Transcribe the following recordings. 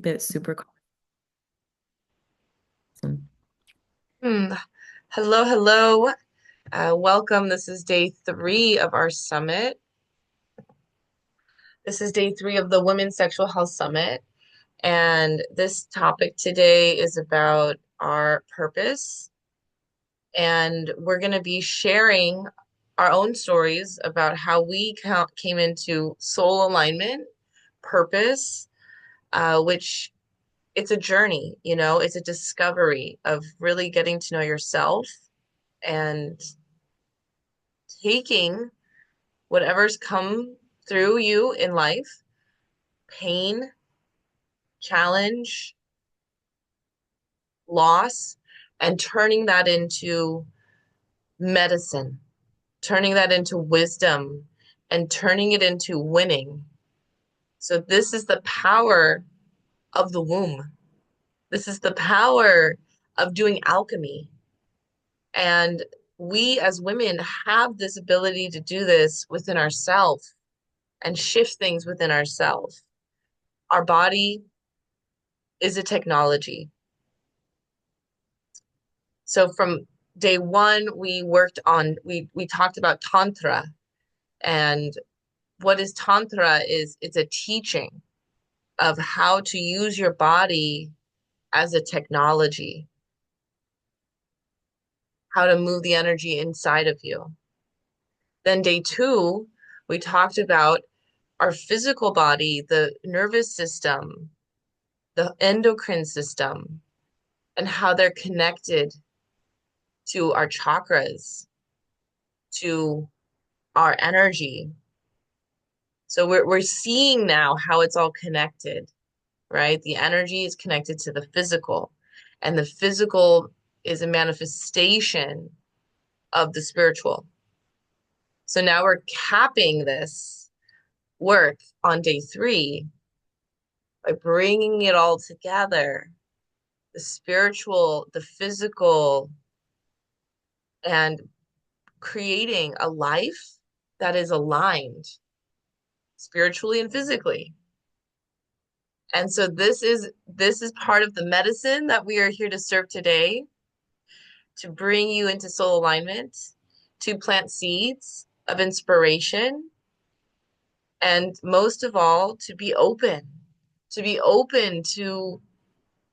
keep it super awesome. Hmm. Hello, hello. Welcome. This is day 3 of our summit. This is day 3 of the Women's Sexual Health Summit. And this topic today is about our purpose. And we're going to be sharing our own stories about how we came into soul alignment, purpose, which it's a journey, it's a discovery of really getting to know yourself and taking whatever's come through you in life, pain, challenge, loss, and turning that into medicine, turning that into wisdom, and turning it into winning. So, this is the power of the womb. This is the power of doing alchemy. And we as women have this ability to do this within ourselves and shift things within ourselves. Our body is a technology. So from day one, we talked about Tantra. And what is Tantra is it's a teaching of how to use your body as a technology, how to move the energy inside of you. Then day two, we talked about our physical body, the nervous system, the endocrine system, and how they're connected to our chakras, to our energy. So we're seeing now how it's all connected, right? The energy is connected to the physical, and the physical is a manifestation of the spiritual. So now we're capping this work on day 3 by bringing it all together, the spiritual, the physical, and creating a life that is aligned spiritually and physically. And so this is part of the medicine that we are here to serve today, to bring you into soul alignment, to plant seeds of inspiration, and most of all, to be open to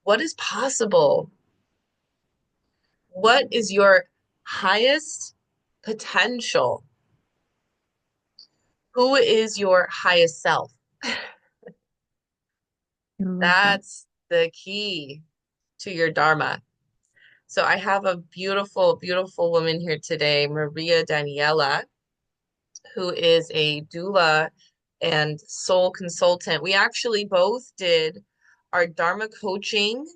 what is possible. What is your highest potential? Who is your highest self? I love that. That's the key to your Dharma. So I have a beautiful, beautiful woman here today, Maria Daniela, who is a doula and soul consultant. We actually both did our Dharma coaching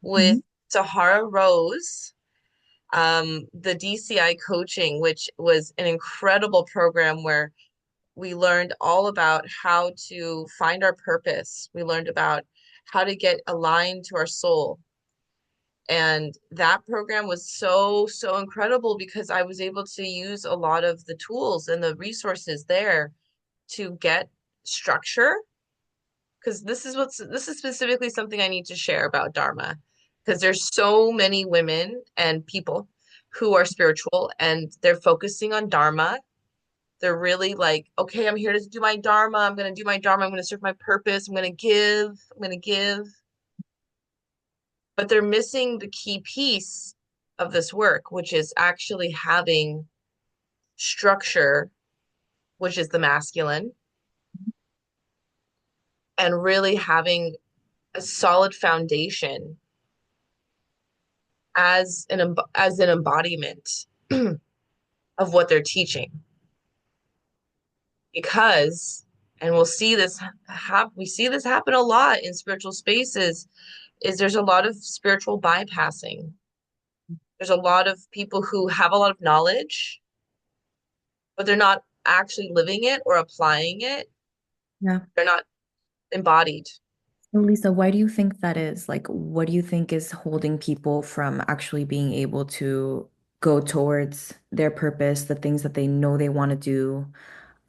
with Mhm. Tahara Rose, the DCI coaching, which was an incredible program where we learned all about how to find our purpose. We learned about how to get aligned to our soul. And that program was so, so incredible because I was able to use a lot of the tools and the resources there to get structure. Because this is specifically something I need to share about Dharma. Because there's so many women and people who are spiritual and they're focusing on Dharma. They're really like, okay, I'm here to do my Dharma. I'm going to do my Dharma. I'm going to serve my purpose. I'm going to give. I'm going to give. But they're missing the key piece of this work, which is actually having structure, which is the masculine, and really having a solid foundation as an embodiment of what they're teaching. Because, and we see this happen a lot in spiritual spaces, is there's a lot of spiritual bypassing. There's a lot of people who have a lot of knowledge, but they're not actually living it or applying it. Yeah. They're not embodied. So Lisa, why do you think that is? Like, what do you think is holding people from actually being able to go towards their purpose, the things that they know they want to do?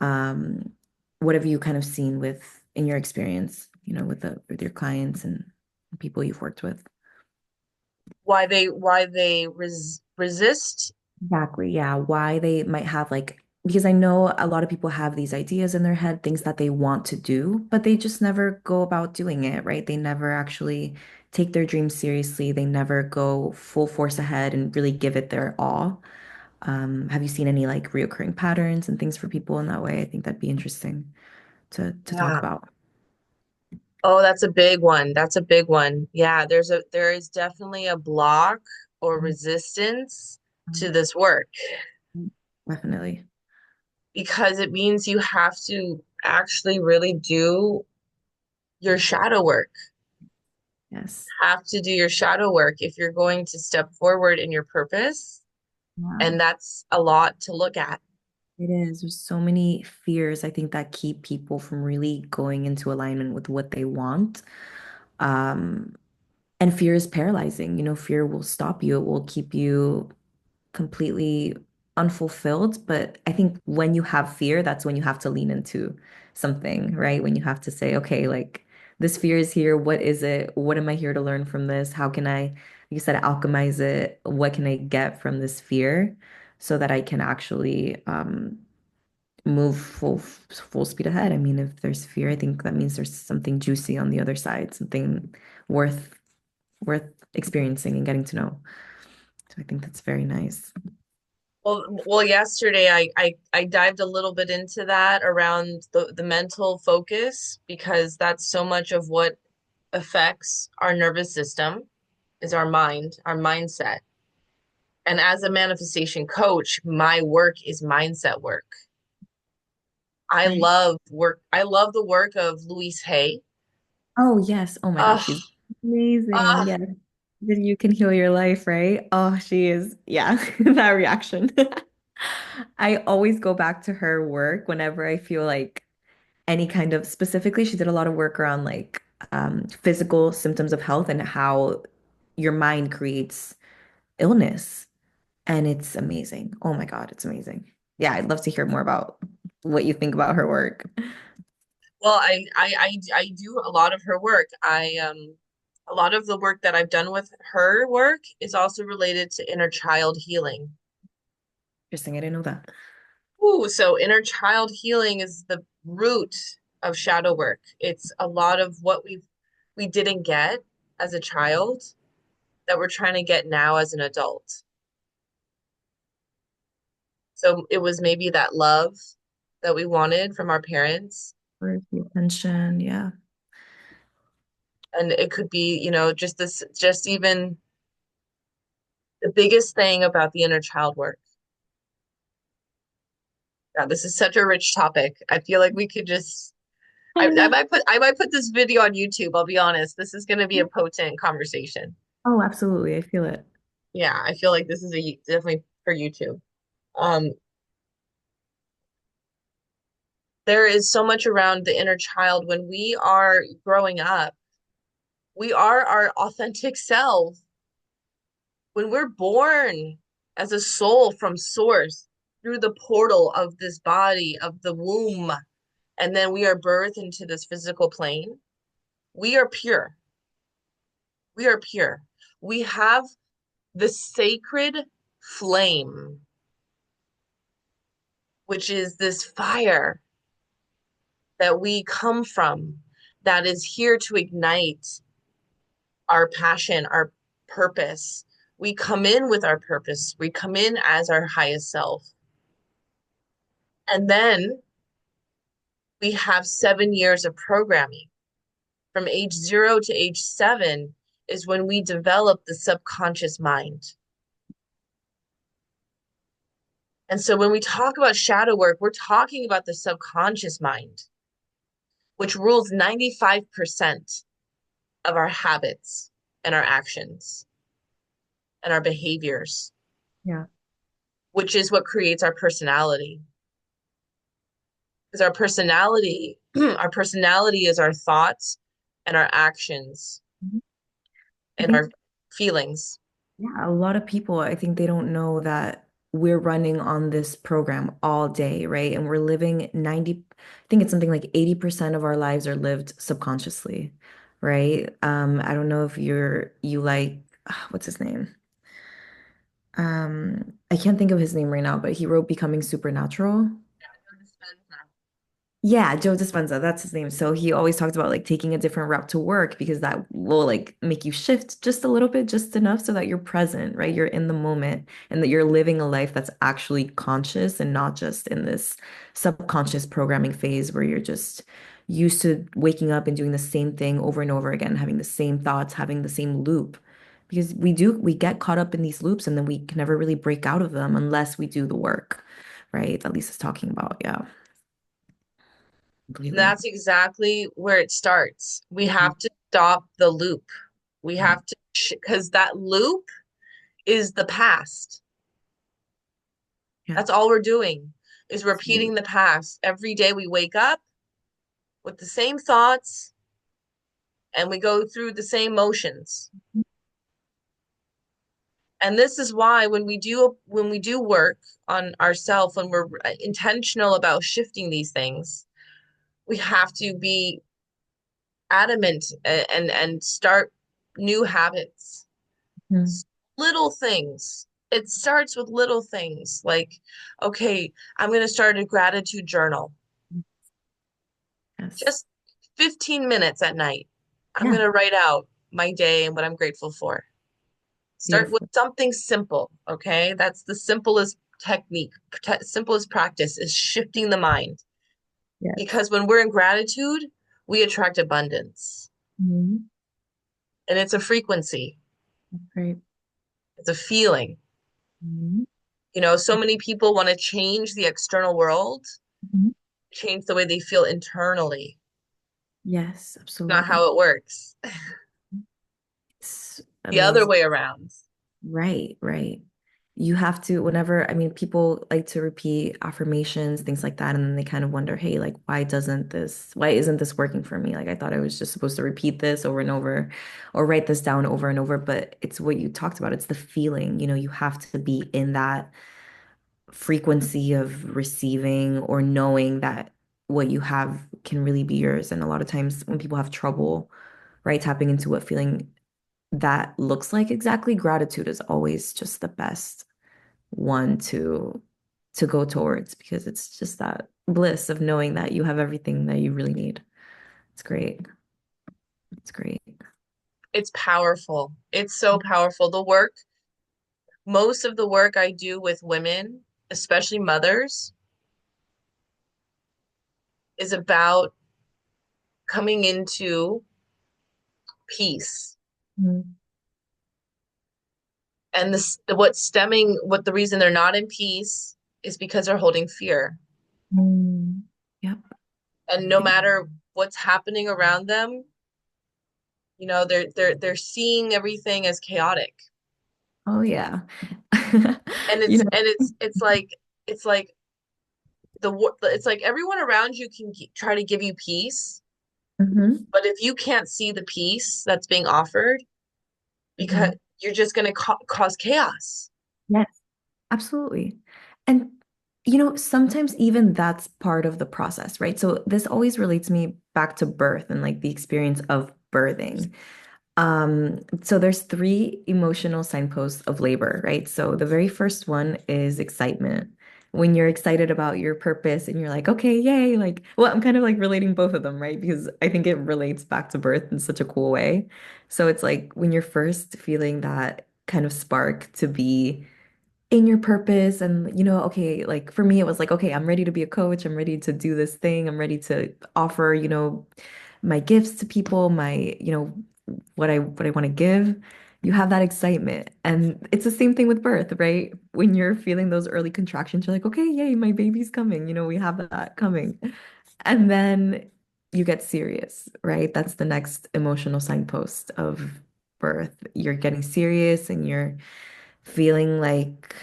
Um, what have you kind of seen with in your experience? with your clients and people you've worked with? Why they resist. Exactly. Yeah. Why they might have because I know a lot of people have these ideas in their head, things that they want to do, but they just never go about doing it, right? They never actually take their dreams seriously. They never go full force ahead and really give it their all. Have you seen any like reoccurring patterns and things for people in that way? I think that'd be interesting to talk Yeah. about. Oh, that's a big one. That's a big one. Yeah, there is definitely a block or resistance to this work Definitely. because it means you have to actually really do your shadow work. Yes. Have to do your shadow work if you're going to step forward in your purpose. Yeah. And that's a lot to look at. It is. There's so many fears, I think, that keep people from really going into alignment with what they want. Um, and fear is paralyzing. Fear will stop you. It will keep you completely unfulfilled. But I think when you have fear, that's when you have to lean into something, right? When you have to say, okay, like this fear is here. What is it? What am I here to learn from this? How can I, like you said, alchemize it? What can I get from this fear so that I can actually move full speed ahead? I mean, if there's fear, I think that means there's something juicy on the other side, something worth worth experiencing and getting to know. So I think that's very nice. Well, yesterday I dived a little bit into that around the mental focus because that's so much of what affects our nervous system is our mind, our mindset. And as a manifestation coach, my work is mindset work. Right. I love the work of Louise Hay. Oh, yes. Oh my God, Oh, she's amazing. oh, Yes. Then you can heal your life, right? Oh, she is. Yeah, that reaction. I always go back to her work whenever I feel like any kind of specifically, she did a lot of work around physical symptoms of health and how your mind creates illness. And it's amazing. Oh my God, it's amazing. Yeah, I'd love to hear more about what you think about her work. well, I do a lot of her work. A lot of the work that I've done with her work is also related to inner child healing. Interesting. I didn't know that. Ooh, so inner child healing is the root of shadow work. It's a lot of what we didn't get as a child that we're trying to get now as an adult. So it was maybe that love that we wanted from our parents. Where's the attention? Yeah. And it could be, just this, just even the biggest thing about the inner child work. Yeah, this is such a rich topic. I feel like we could just I know. I might put this video on YouTube, I'll be honest. This is gonna be a potent conversation. Oh, absolutely. I feel it. Yeah, I feel like this is definitely for YouTube. Um, there is so much around the inner child when we are growing up. We are our authentic self. When we're born as a soul from source through the portal of this body, of the womb, and then we are birthed into this physical plane, we are pure. We are pure. We have the sacred flame, which is this fire that we come from, that is here to ignite our passion, our purpose. We come in with our purpose, we come in as our highest self. And then we have 7 years of programming. From age 0 to age 7 is when we develop the subconscious mind. And so when we talk about shadow work, we're talking about the subconscious mind, which rules 95% of our habits and our actions and our behaviors, Yeah. which is what creates our personality. Because our personality is our thoughts and our actions Mhm. I and think, our feelings. yeah, a lot of people, I think they don't know that. we're running on this program all day, right? And we're living 90, I think it's something like 80% of our lives are lived subconsciously, right? I don't know if you like what's his name? I can't think of his name right now, but he wrote Becoming Supernatural. Yeah, Joe Dispenza, that's his name. So he always talks about like taking a different route to work because that will like make you shift just a little bit, just enough so that you're present, right? You're in the moment and that you're living a life that's actually conscious and not just in this subconscious programming phase where you're just used to waking up and doing the same thing over and over again, having the same thoughts, having the same loop. Because we get caught up in these loops and then we can never really break out of them unless we do the work, right? That Lisa's talking about. Yeah, And completely. that's exactly where it starts. We have to stop the loop. We Right. have to, because that loop is the past. Yeah, That's all we're doing is absolutely. repeating the past. Every day we wake up with the same thoughts and we go through the same motions. And this is why when we do work on ourselves, when we're intentional about shifting these things, we have to be adamant and start new habits. Mm. Little things. It starts with little things like, okay, I'm going to start a gratitude journal. Yes. Just 15 minutes at night. I'm going Yeah. to write out my day and what I'm grateful for. Start with Beautiful. something simple, okay? That's the simplest technique, simplest practice is shifting the mind. Yes. Because when we're in gratitude, we attract abundance. Mhm. And it's a frequency, Great. it's a feeling. Mhm. So many people want to change the external world, Mhm. change the way they feel internally. Yes, Not absolutely. how it works. It's The other amazing. way around. Right, right. You have to, whenever, I mean, people like to repeat affirmations, things like that, and then they kind of wonder, hey, like, why isn't this working for me? Like, I thought I was just supposed to repeat this over and over or write this down over and over, but it's what you talked about. It's the feeling, you have to be in that frequency of receiving or knowing that what you have can really be yours. And a lot of times when people have trouble, right, tapping into what feeling that looks like exactly, gratitude is always just the best one to go towards because it's just that bliss of knowing that you have everything that you really need. It's great. It's great. It's powerful. It's so powerful. Most of the work I do with women, especially mothers, is about coming into peace. Mm. And what the reason they're not in peace is because they're holding fear. Mm. Yep. And no matter what's happening around them, they're seeing everything as chaotic. Oh yeah. And You it's know. and it's like it's like everyone around you can try to give you peace, Mhm. but if you can't see the peace that's being offered, because Mhm. you're just going to cause chaos. Yes. Absolutely. And sometimes even that's part of the process, right? So this always relates me back to birth and like the experience of birthing. So there's three emotional signposts of labor, right? So the very first one is excitement. When you're excited about your purpose and you're like, okay, yay, like, well, I'm kind of like relating both of them, right? Because I think it relates back to birth in such a cool way. So it's like when you're first feeling that kind of spark to be in your purpose and okay, like for me it was like, okay, I'm ready to be a coach, I'm ready to do this thing, I'm ready to offer my gifts to people, my what I want to give. You have that excitement, and it's the same thing with birth, right? When you're feeling those early contractions, you're like, okay, yay, my baby's coming, we have that coming. And then you get serious, right? That's the next emotional signpost of birth. You're getting serious and you're feeling like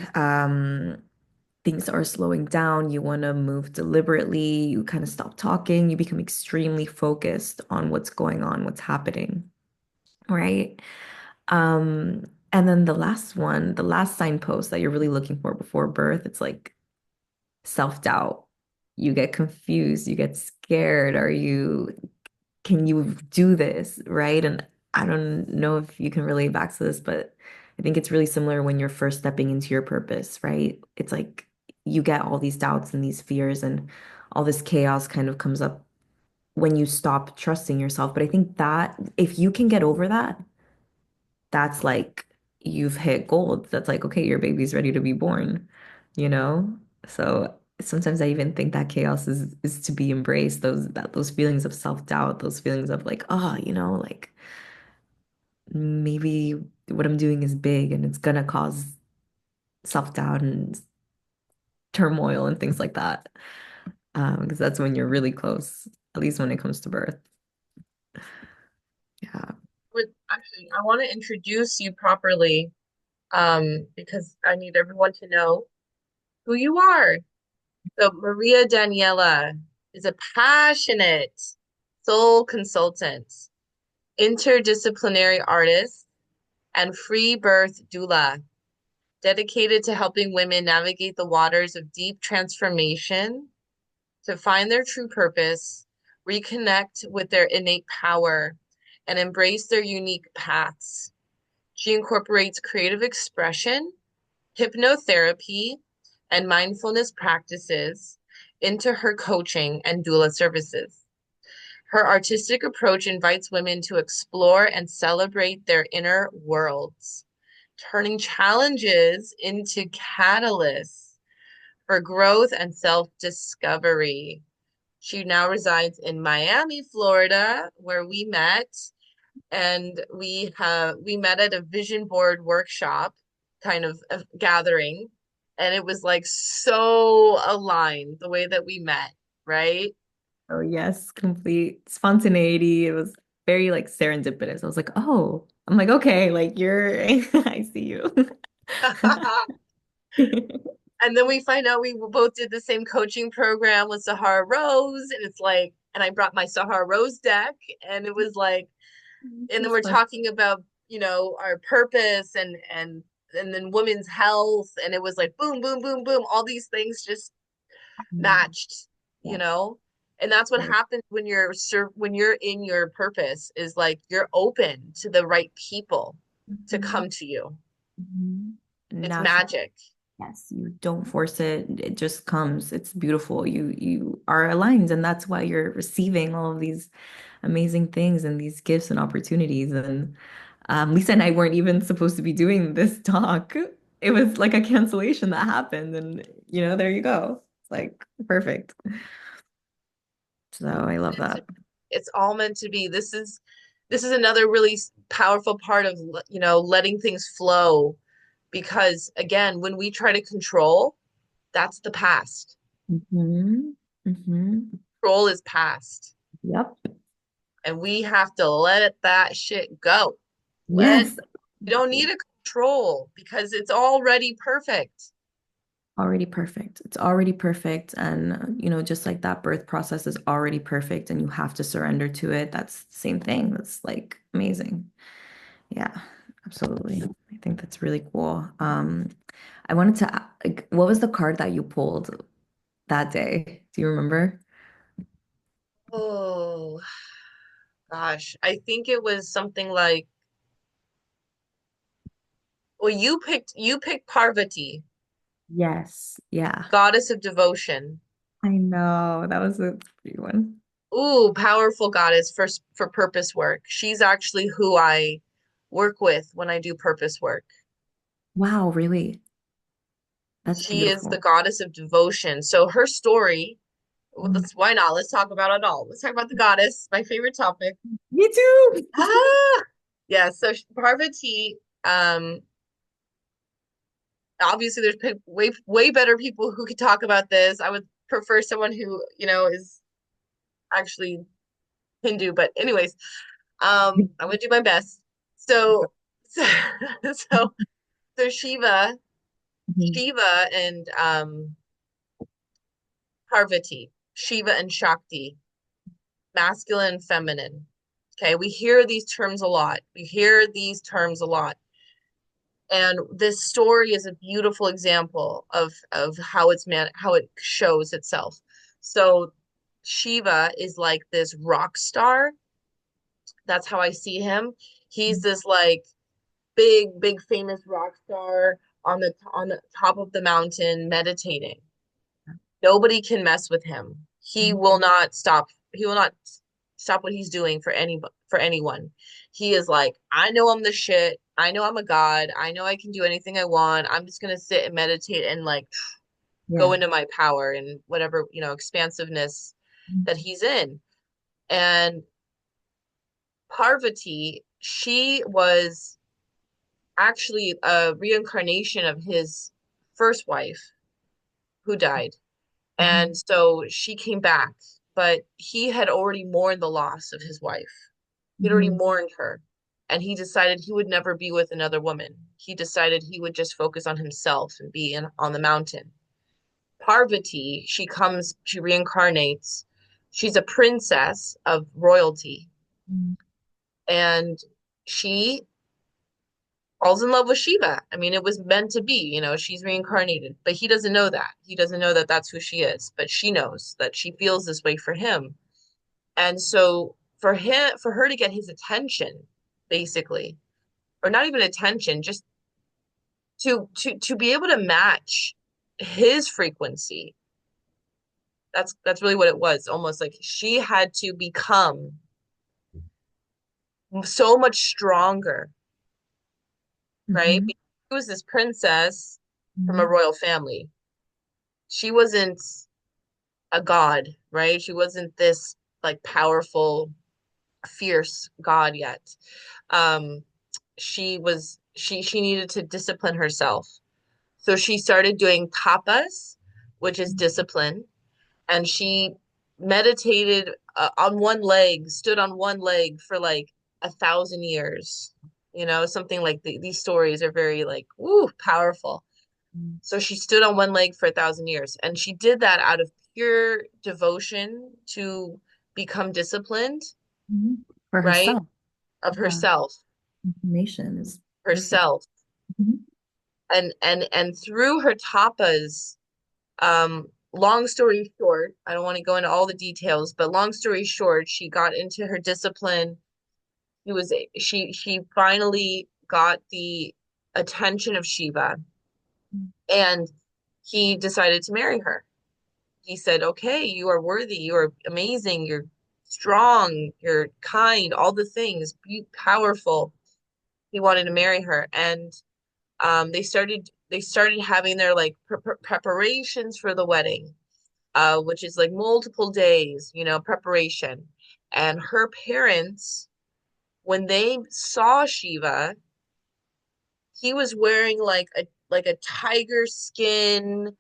things are slowing down. You want to move deliberately. You kind of stop talking. You become extremely focused on what's going on, what's happening, right? Um, And then the last one, the last signpost that you're really looking for before birth, it's like self-doubt. You get confused, you get scared. Can you do this? Right? And I don't know if you can relate back to this, but I think it's really similar when you're first stepping into your purpose, right? It's like you get all these doubts and these fears, and all this chaos kind of comes up when you stop trusting yourself. But I think that if you can get over that, that's like you've hit gold. That's like, okay, your baby's ready to be born, you know? So sometimes I even think that chaos is to be embraced, those feelings of self-doubt, those feelings of like, oh, like maybe what I'm doing is big and it's gonna cause self-doubt and turmoil and things like that. Because that's when you're really close, at least when it comes to birth. Yeah. Actually, I want to introduce you properly, because I need everyone to know who you are. So Maria Daniela is a passionate soul consultant, interdisciplinary artist, and free birth doula, dedicated to helping women navigate the waters of deep transformation to find their true purpose, reconnect with their innate power, and embrace their unique paths. She incorporates creative expression, hypnotherapy, and mindfulness practices into her coaching and doula services. Her artistic approach invites women to explore and celebrate their inner worlds, turning challenges into catalysts for growth and self-discovery. She now resides in Miami, Florida, where we met, and we met at a vision board workshop kind of gathering, and it was like so aligned the way that we met, right? Oh, yes, complete spontaneity. It was very like serendipitous. I was like, oh, I'm like, okay, like you're, I see you. And then we find out we both did the same coaching program with Sahara Rose, and it's like, and I brought my Sahara Rose deck, and it was like, and then It's we're fun. talking about, our purpose and then women's health, and it was like boom, boom, boom, boom, all these things just Mm, matched, you yes, know? And that's what very. happens when you're in your purpose, is like you're open to the right people to Mhm, come to you. mhm. It's Naturally, magic. yes, you don't force it. It just comes. It's beautiful. You are aligned, and that's why you're receiving all of these amazing things and these gifts and opportunities. And Lisa and I weren't even supposed to be doing this talk. It was like a cancellation that happened, and there you go. It's like perfect. So I love It's that. it's all meant to be. This is another really powerful part of, letting things flow, because again, when we try to control, that's the past. Hmm. Hmm. Control is past, Yep. and we have to let that shit go. Let Yes. You don't need to control because it's already perfect. Already perfect. It's already perfect. And, just like that birth process is already perfect and you have to surrender to it. That's the same thing. That's like amazing. Yeah, absolutely. I think that's really cool. I wanted to, like, what was the card that you pulled that day? Do you remember? Oh gosh, I think it was something like, well, you picked Parvati, Yes. Yeah. goddess of devotion. I know. That was a pretty one. Ooh, powerful goddess for purpose work. She's actually who I work with when I do purpose work. Wow, really? That's She is the beautiful. goddess of devotion. So her story, well, Mm. why not? Let's talk about it all. Let's talk about the goddess, my favorite topic. Me too. Ah, yeah. So Parvati, um, obviously there's way way better people who could talk about this. I would prefer someone who, is actually Hindu, but anyways, I'm gonna do my best. So, so, so, so Mhm. Shiva and Parvati, Shiva and Shakti, masculine and feminine. Okay, we hear these terms a lot. We hear these terms a lot. And this story is a beautiful example of how it shows itself. So Shiva is like this rock star. That's how I see him. He's this like big famous rock star on the top of the mountain meditating. Nobody can mess with him. He will not stop what he's doing for anyone. He is like, I know I'm the shit. I know I'm a god. I know I can do anything I want. I'm just gonna sit and meditate and like go Yeah. into my power and whatever, expansiveness that he's in. And Parvati, she was actually a reincarnation of his first wife who died. Mhm. And so she came back, but he had already mourned the loss of his wife. He'd already Mhm. mourned her. And he decided he would never be with another woman. He decided he would just focus on himself and on the mountain. Parvati, she reincarnates. She's a princess of royalty. Mhm. And she falls in love with Shiva. I mean, it was meant to be, she's reincarnated, but he doesn't know that. He doesn't know that that's who she is, but she knows that she feels this way for him. And so for her to get his attention, basically, or not even attention, just to be able to match his frequency, that's really what it was. Almost like she had to become so much stronger, right? Mhm. Because she was this princess from a Mhm. royal family. She wasn't a god, right? She wasn't this like powerful, fierce god yet. Um, she needed to discipline herself. So she started doing tapas, which is discipline, and she meditated on one leg, stood on one leg for like 1,000 years. Something like these stories are very like, woo, powerful. Mhm. So she stood on one leg for 1,000 years. And she did that out of pure devotion to become disciplined, Mhm. For right? herself. Of Yeah. herself, Information is perfect. herself. Mhm. And through her tapas, long story short, I don't want to go into all the details, but long story short, she got into her discipline. She finally got the attention of Shiva, and he decided to marry her. He said, okay, you are worthy, you are amazing, you're strong, you're kind, all the things, powerful. He wanted to marry her, and they started having their like preparations for the wedding, which is like multiple days, preparation. And her parents, when they saw Shiva, he was wearing like a tiger skin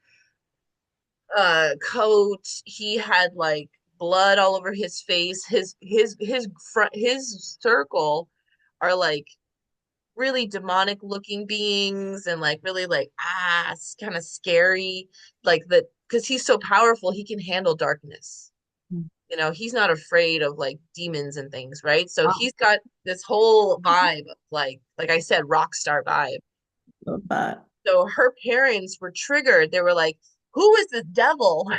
coat. He had like blood all over his face. His circle are like really demonic looking beings and like really like it's kind of scary. Like that because he's so powerful, he can handle darkness. Mhm. He's not afraid of like demons and things, right? So Wow. he's got this whole vibe of like I said, rock star vibe. Love that. So her parents were triggered. They were like, who is this devil?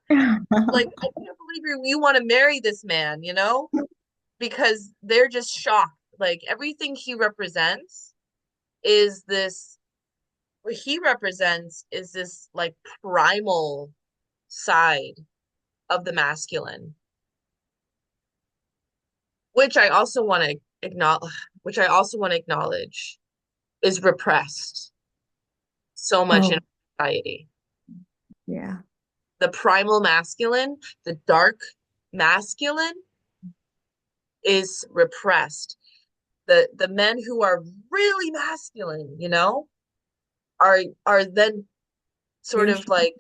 Like, I can't believe you want to marry this man, because they're just shocked. Like everything he represents is this, what he represents is this like primal side of the masculine, which I also want to acknowledge, which I also want to acknowledge is repressed so much in Oh, society. yeah. The primal masculine, the dark masculine is repressed. The men who are really masculine, are then sort Very of strong. like,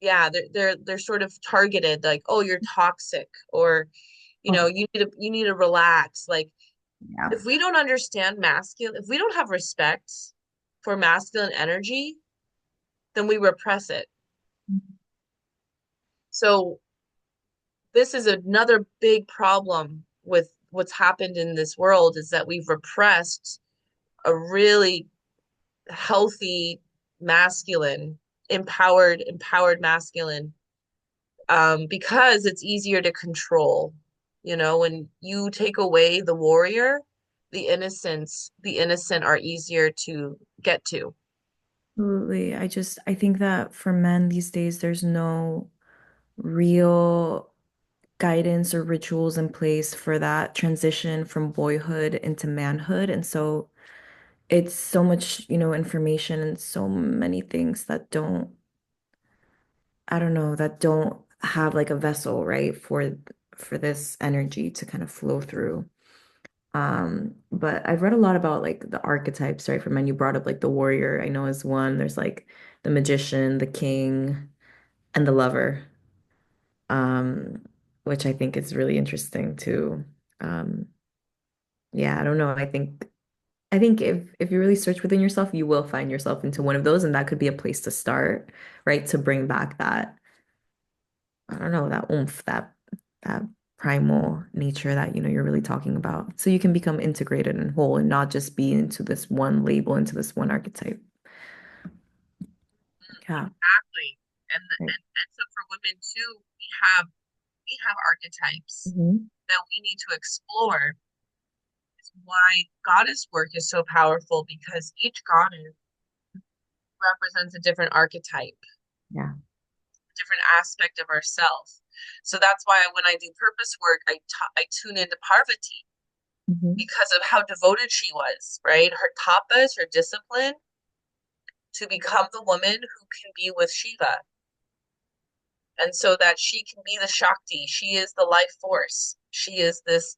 yeah, they're sort of targeted, like, oh, you're toxic, or Oh, you need to relax. Like yeah. if we don't understand masculine, if we don't have respect for masculine energy, then we repress it. So this is another big problem with what's happened in this world is that we've repressed a really healthy masculine, empowered masculine, because it's easier to control. You know, when you take away the warrior, the innocent are easier to get to. Absolutely. I think that for men these days, there's no real guidance or rituals in place for that transition from boyhood into manhood. And so it's so much, information and so many things that I don't know, that don't have like a vessel, right, for this energy to kind of flow through. But I've read a lot about like the archetypes, right? For men, you brought up like the warrior, I know is one. There's like the magician, the king, and the lover, um, which I think is really interesting too. Um, yeah, I don't know. I think if you really search within yourself, you will find yourself into one of those, and that could be a place to start, right? To bring back that, I don't know, that oomph, that primal nature that you're really talking about. So you can become integrated and whole and not just be into this one label, into this one archetype. Yeah. Exactly. Right. And so for women too, we have archetypes Hmm. that we need to explore. Is why goddess work is so powerful, because each goddess represents a different archetype, Yeah. a different aspect of ourselves. So that's why when I do purpose work, I tune into Parvati Hmm. because of how devoted she was, right? Her tapas, her discipline to become the woman who can be with Shiva. And so that she can be the Shakti. She is the life force. She is this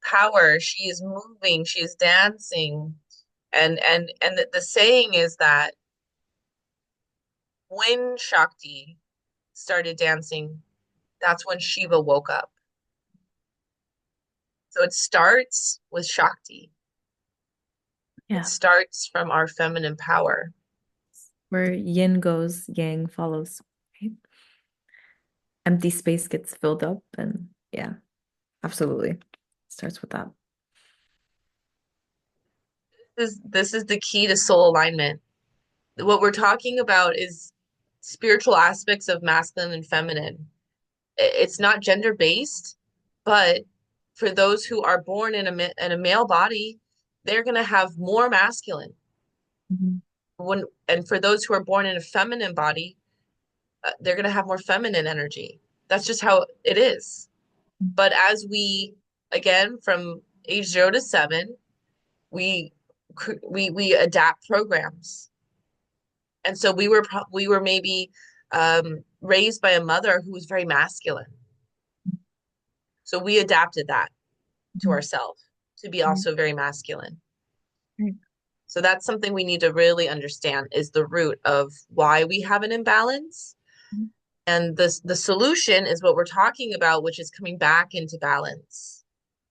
power. She is moving. She is dancing. And the saying is that when Shakti started dancing, that's when Shiva woke up. So it starts with Shakti. It Yeah. starts from our feminine power. Where yin goes, yang follows. Right? Empty space gets filled up, and yeah, absolutely. Starts with that. This is the key to soul alignment. What we're talking about is spiritual aspects of masculine and feminine. It's not gender based, but for those who are born in a male body, they're going to have more masculine. Mhm. And for those who are born in a feminine body, they're going to have more feminine energy. That's just how it is. But as we, again, from age 0 to 7, we we adapt programs. And so we were maybe raised by a mother who was very masculine. So we adapted that to Mhm. ourselves to be Right. also very masculine. Right. So that's something we need to really understand, is the root of why we have an imbalance. And the solution is what we're talking about, which is coming back into balance,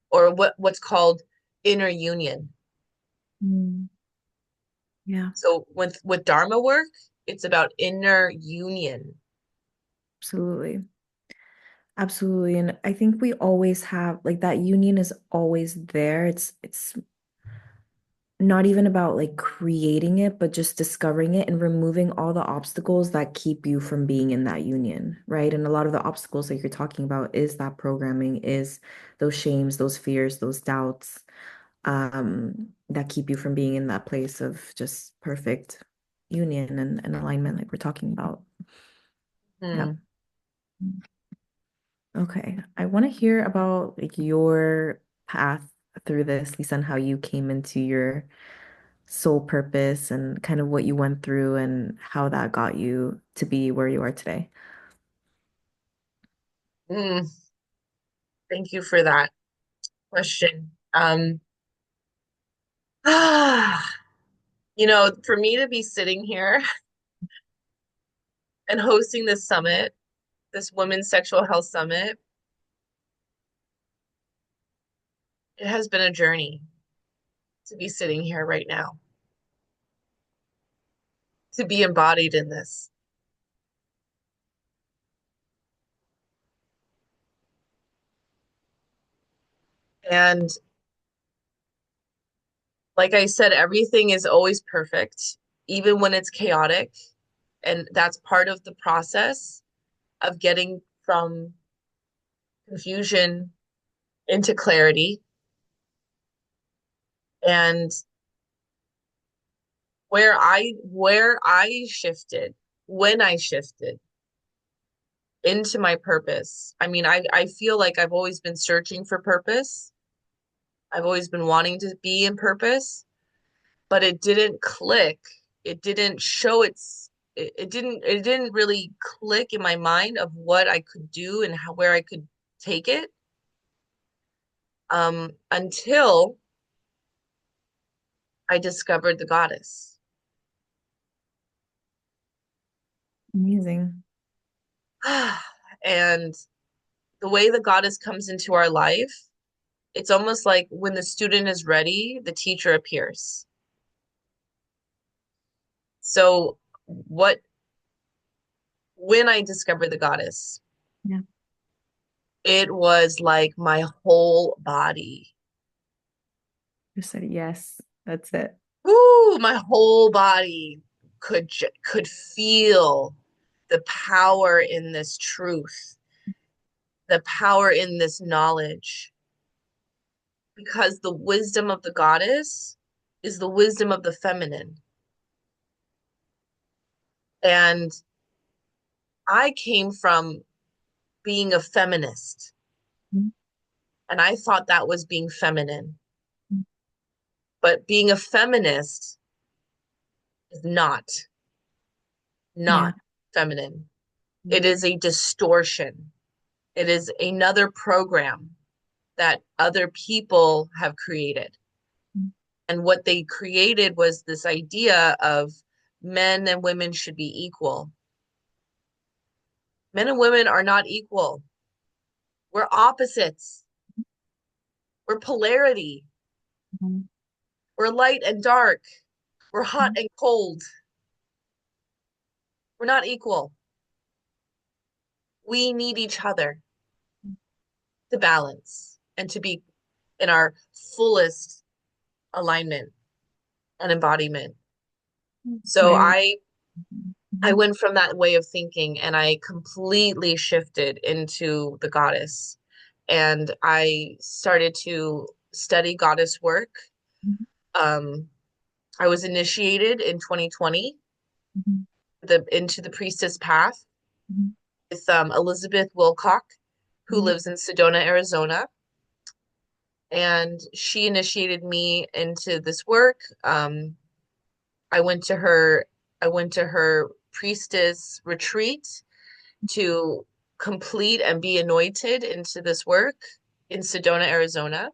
or what's called inner union. Mm. Yeah, So with Dharma work, it's about inner union. absolutely. Absolutely. And I think we always have like that union is always there. It's not even about like creating it, but just discovering it and removing all the obstacles that keep you from being in that union, right? And a lot of the obstacles that you're talking about is that programming, is those shames, those fears, those doubts, that keep you from being in that place of just perfect union and alignment, like we're talking about. Yeah. Hmm. Okay. I want to hear about like your path through this, Lisa, and how you came into your soul purpose and kind of what you went through and how that got you to be where you are today. Mm, thank you for that question. For me to be sitting here and hosting this summit, this Women's Sexual Health Summit, it has been a journey to be sitting here right now, to be embodied in this. And Like I said, everything is always perfect, even when it's chaotic. And that's part of the process of getting from confusion into clarity. And where I shifted, when I shifted into my purpose. I mean, I feel like I've always been searching for purpose. I've always been wanting to be in purpose, but it didn't click. It didn't show it didn't really click in my mind of what I could do and how where I could take it until I discovered the goddess. Amazing. And the way the goddess comes into our life, it's almost like when the student is ready, the teacher appears. So what when I discovered the goddess, Yeah. it was like my whole body. You said yes. That's it. Woo, my whole body could feel the power in this truth, the power in this knowledge, because the wisdom of the goddess is the wisdom of the feminine. And I came from being a feminist, Mhm. and I thought that was being feminine. But being a feminist is not Yeah. feminine. It is a distortion. It is another program that other people have created. And what they created was this idea of men and women should be equal. Men and women are not equal. We're opposites. We're polarity. Mhm. We're light and dark. We're hot and cold. We're not equal. We need each other to balance and to be in our fullest alignment and embodiment. So Very. I Mhm. went from that way of thinking and I completely shifted into the goddess. And I started to study goddess work. Mhm. Um, I was initiated in 2020 Mhm. into the priestess path Mhm. with Elizabeth Wilcock, who Mhm. lives in Sedona, Arizona. And she initiated me into this work. I went to her I went to her priestess retreat to complete and be anointed into this work in Sedona, Arizona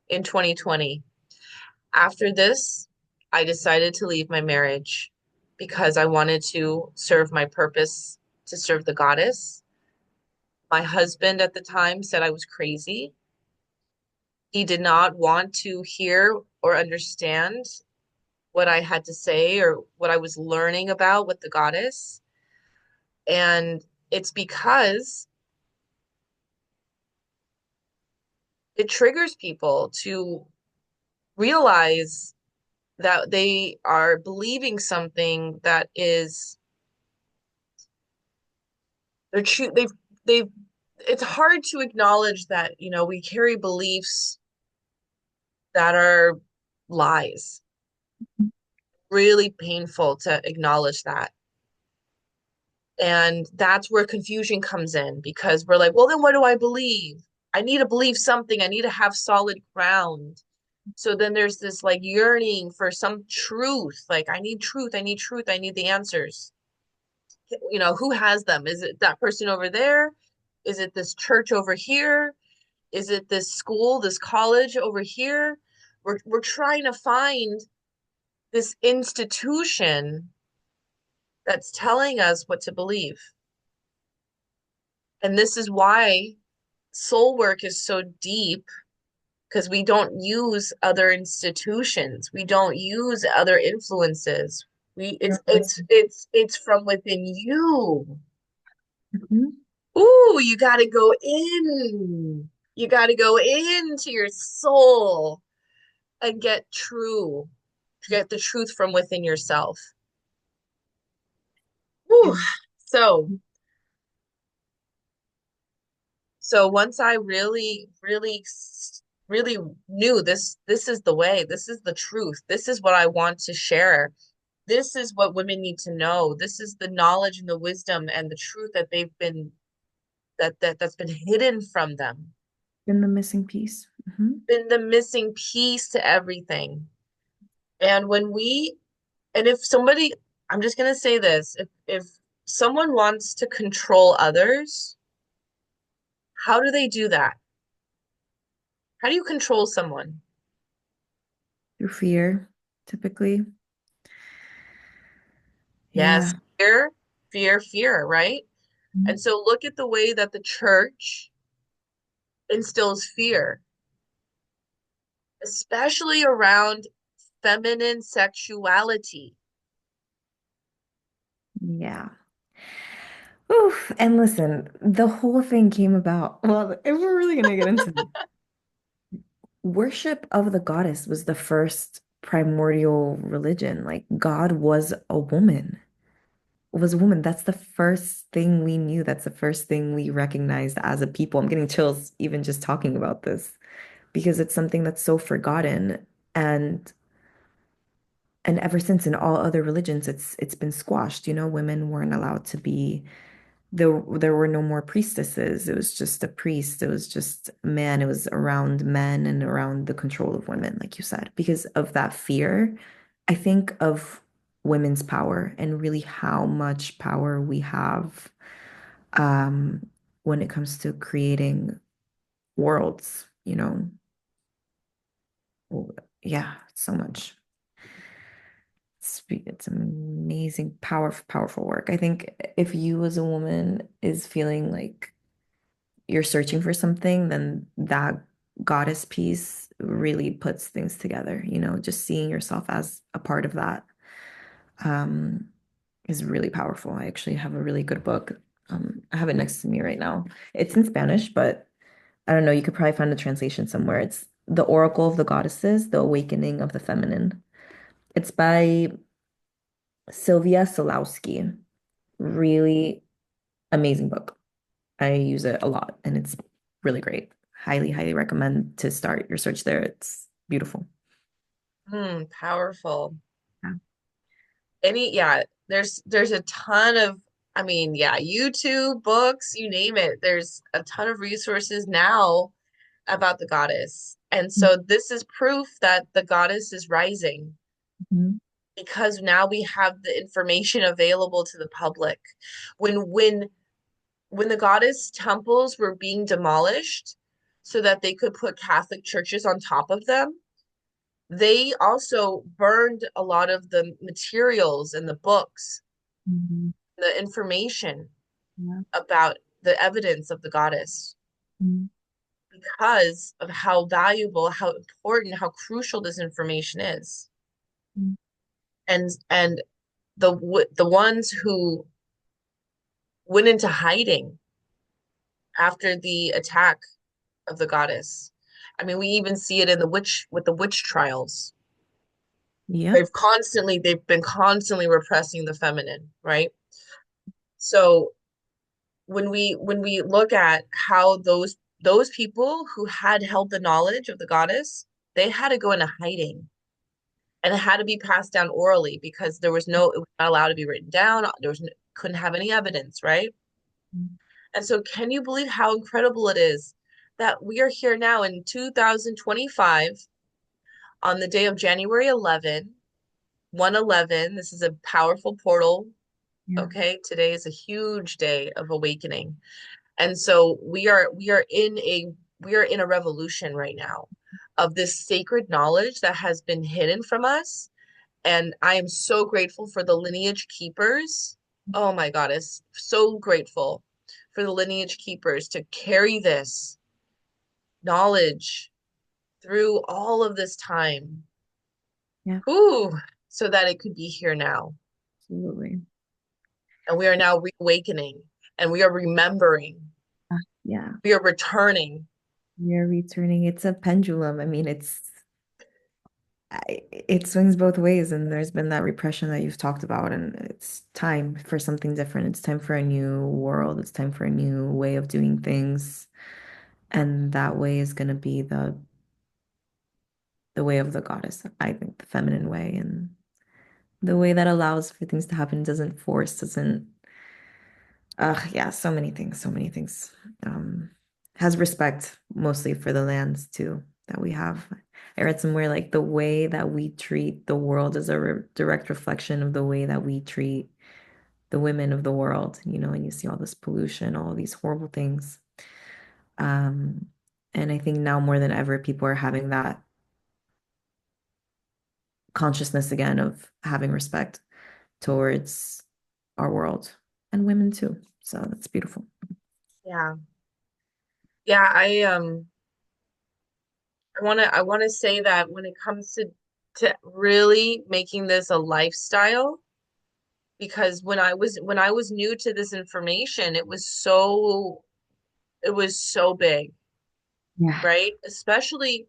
in 2020. After this, I decided to leave my marriage because I wanted to serve my purpose to serve the goddess. My husband at the time said I was crazy. He did not want to hear or understand what I had to say or what I was learning about with the goddess. And it's because it triggers people to realize that they are believing something that is they're true they've it's hard to acknowledge that, we carry beliefs that are lies. Really painful to acknowledge that. And that's where confusion comes in because we're like, well, then what do I believe? I need to believe something. I need to have solid ground. So then there's this like yearning for some truth. Like, I need truth. I need truth. I need the answers. Who has them? Is it that person over there? Is it this church over here? Is it this school, this college over here? We're trying to find this institution that's telling us what to believe. And this is why soul work is so deep because we don't use other institutions. We don't use other influences. We it's from within you. Mhm. Ooh, you got to go in. You got to go into your soul and get the truth from within yourself. Whew. And So, so once I really knew this is the way, this is the truth, this is what I want to share. This is what women need to know. This is the knowledge and the wisdom and the truth that they've been that's been hidden from them. been the missing piece. Hmm. Been the missing piece to everything. And when we and if somebody I'm just gonna say this, if someone wants to control others, how do they do that? How do you control someone? Through fear, typically. Yes, Yeah. fear, right? And Mhm. so look at the way that the church instills fear, especially around feminine sexuality. Yeah. Oof. And listen, the whole thing came about. Well, if we're really gonna get into it, worship of the goddess was the first primordial religion. Like God was a woman. Was a woman. That's the first thing we knew. That's the first thing we recognized as a people. I'm getting chills even just talking about this because it's something that's so forgotten. And and ever since in all other religions, it's been squashed. You know, women weren't allowed to be there were no more priestesses. It was just a priest. It was just a man. It was around men and around the control of women, like you said. Because of that fear, I think of women's power and really how much power we have um, when it comes to creating worlds, you know. Oh, yeah, so much. It's amazing, powerful, powerful work. I think if you as a woman is feeling like you're searching for something, then that goddess piece really puts things together, you know, just seeing yourself as a part of that um, is really powerful. I actually have a really good book. I have it next to me right now. It's in Spanish, but I don't know, you could probably find a translation somewhere. It's The Oracle of the Goddesses, The Awakening of the Feminine. It's by Sylvia Solowski. Really amazing book. I use it a lot and it's really great. Highly, highly recommend to start your search there. It's beautiful. Powerful. Yeah. Yeah, there's a ton of, I mean, yeah, YouTube, books, you name it. There's a ton of resources now about the goddess. And so this is proof that the goddess is rising Mhm. because now we have the information available to the public. When when when the goddess temples were being demolished so that they could put Catholic churches on top of them, they also burned a lot of the materials and the books, Mhm. the information Yeah. about the evidence of the goddess Mhm. because of how valuable, how important, how crucial this information is. Mhm. And the ones who went into hiding after the attack of the goddess. I mean, we even see it in the witch with the witch trials. Yep. They've been constantly repressing the feminine, right? So when we look at how those people who had held the knowledge of the goddess, they had to go into hiding and it had to be passed down orally because it was not allowed to be written down. Couldn't have any evidence, right? Mhm. And so can you believe how incredible it is that we are here now in 2025 on the day of January 111. This is a powerful portal. Yeah. Okay. Today is a huge day of awakening. And so we are in a revolution right now of this sacred knowledge that has been hidden from us. And I am so grateful for the lineage keepers. Oh my goddess, so grateful for the lineage keepers to carry this knowledge through all of this time. Yeah. Ooh, so that it could be here now. Absolutely. And we are now reawakening and we are remembering. Yeah. We are returning. You're returning. It's a pendulum. I mean, it's it swings both ways, and there's been that repression that you've talked about, and it's time for something different. It's time for a new world. It's time for a new way of doing things, and that way is going to be the way of the goddess, I think, the feminine way, and the way that allows for things to happen, doesn't force, doesn't yeah, so many things, so many things. Um, has respect mostly for the lands too that we have. I read somewhere like the way that we treat the world is a re direct reflection of the way that we treat the women of the world, and you see all this pollution, all these horrible things. Um, and I think now more than ever, people are having that consciousness again of having respect towards our world and women too. So that's beautiful. Yeah. Yeah, I want to say that when it comes to really making this a lifestyle, because when I was new to this information, it was so big, Yeah. right? Especially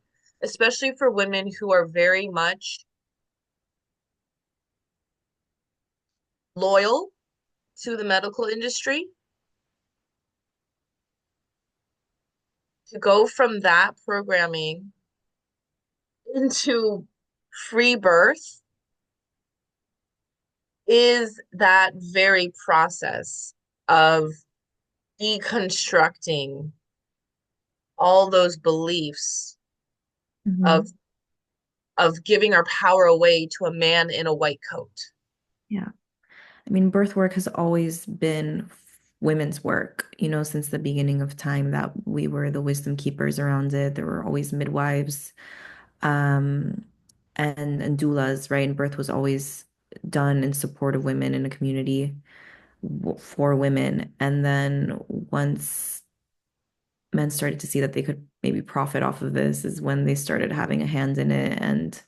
for women who are very much loyal to the medical industry, to go from that programming into free birth is that very process of deconstructing all those beliefs of Mhm. of giving our power away to a man in a white coat. Yeah. I mean, birth work has always been women's work, since the beginning of time that we were the wisdom keepers around it. There were always midwives, um, and doulas, right? And birth was always done in support of women in a community for women. And then once men started to see that they could maybe profit off of this is when they started having a hand in it and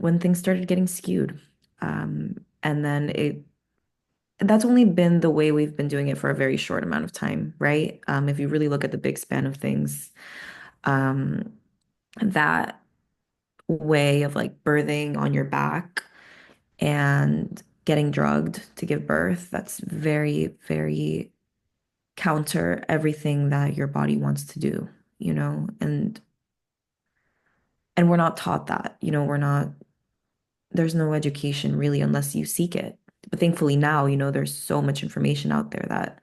when things started getting skewed. And then that's only been the way we've been doing it for a very short amount of time, right? If you really look at the big span of things, um, that way of like birthing on your back and getting drugged to give birth, that's very, very counter everything that your body wants to do, and we're not taught that, we're not, there's no education really unless you seek it. But thankfully now, there's so much information out there that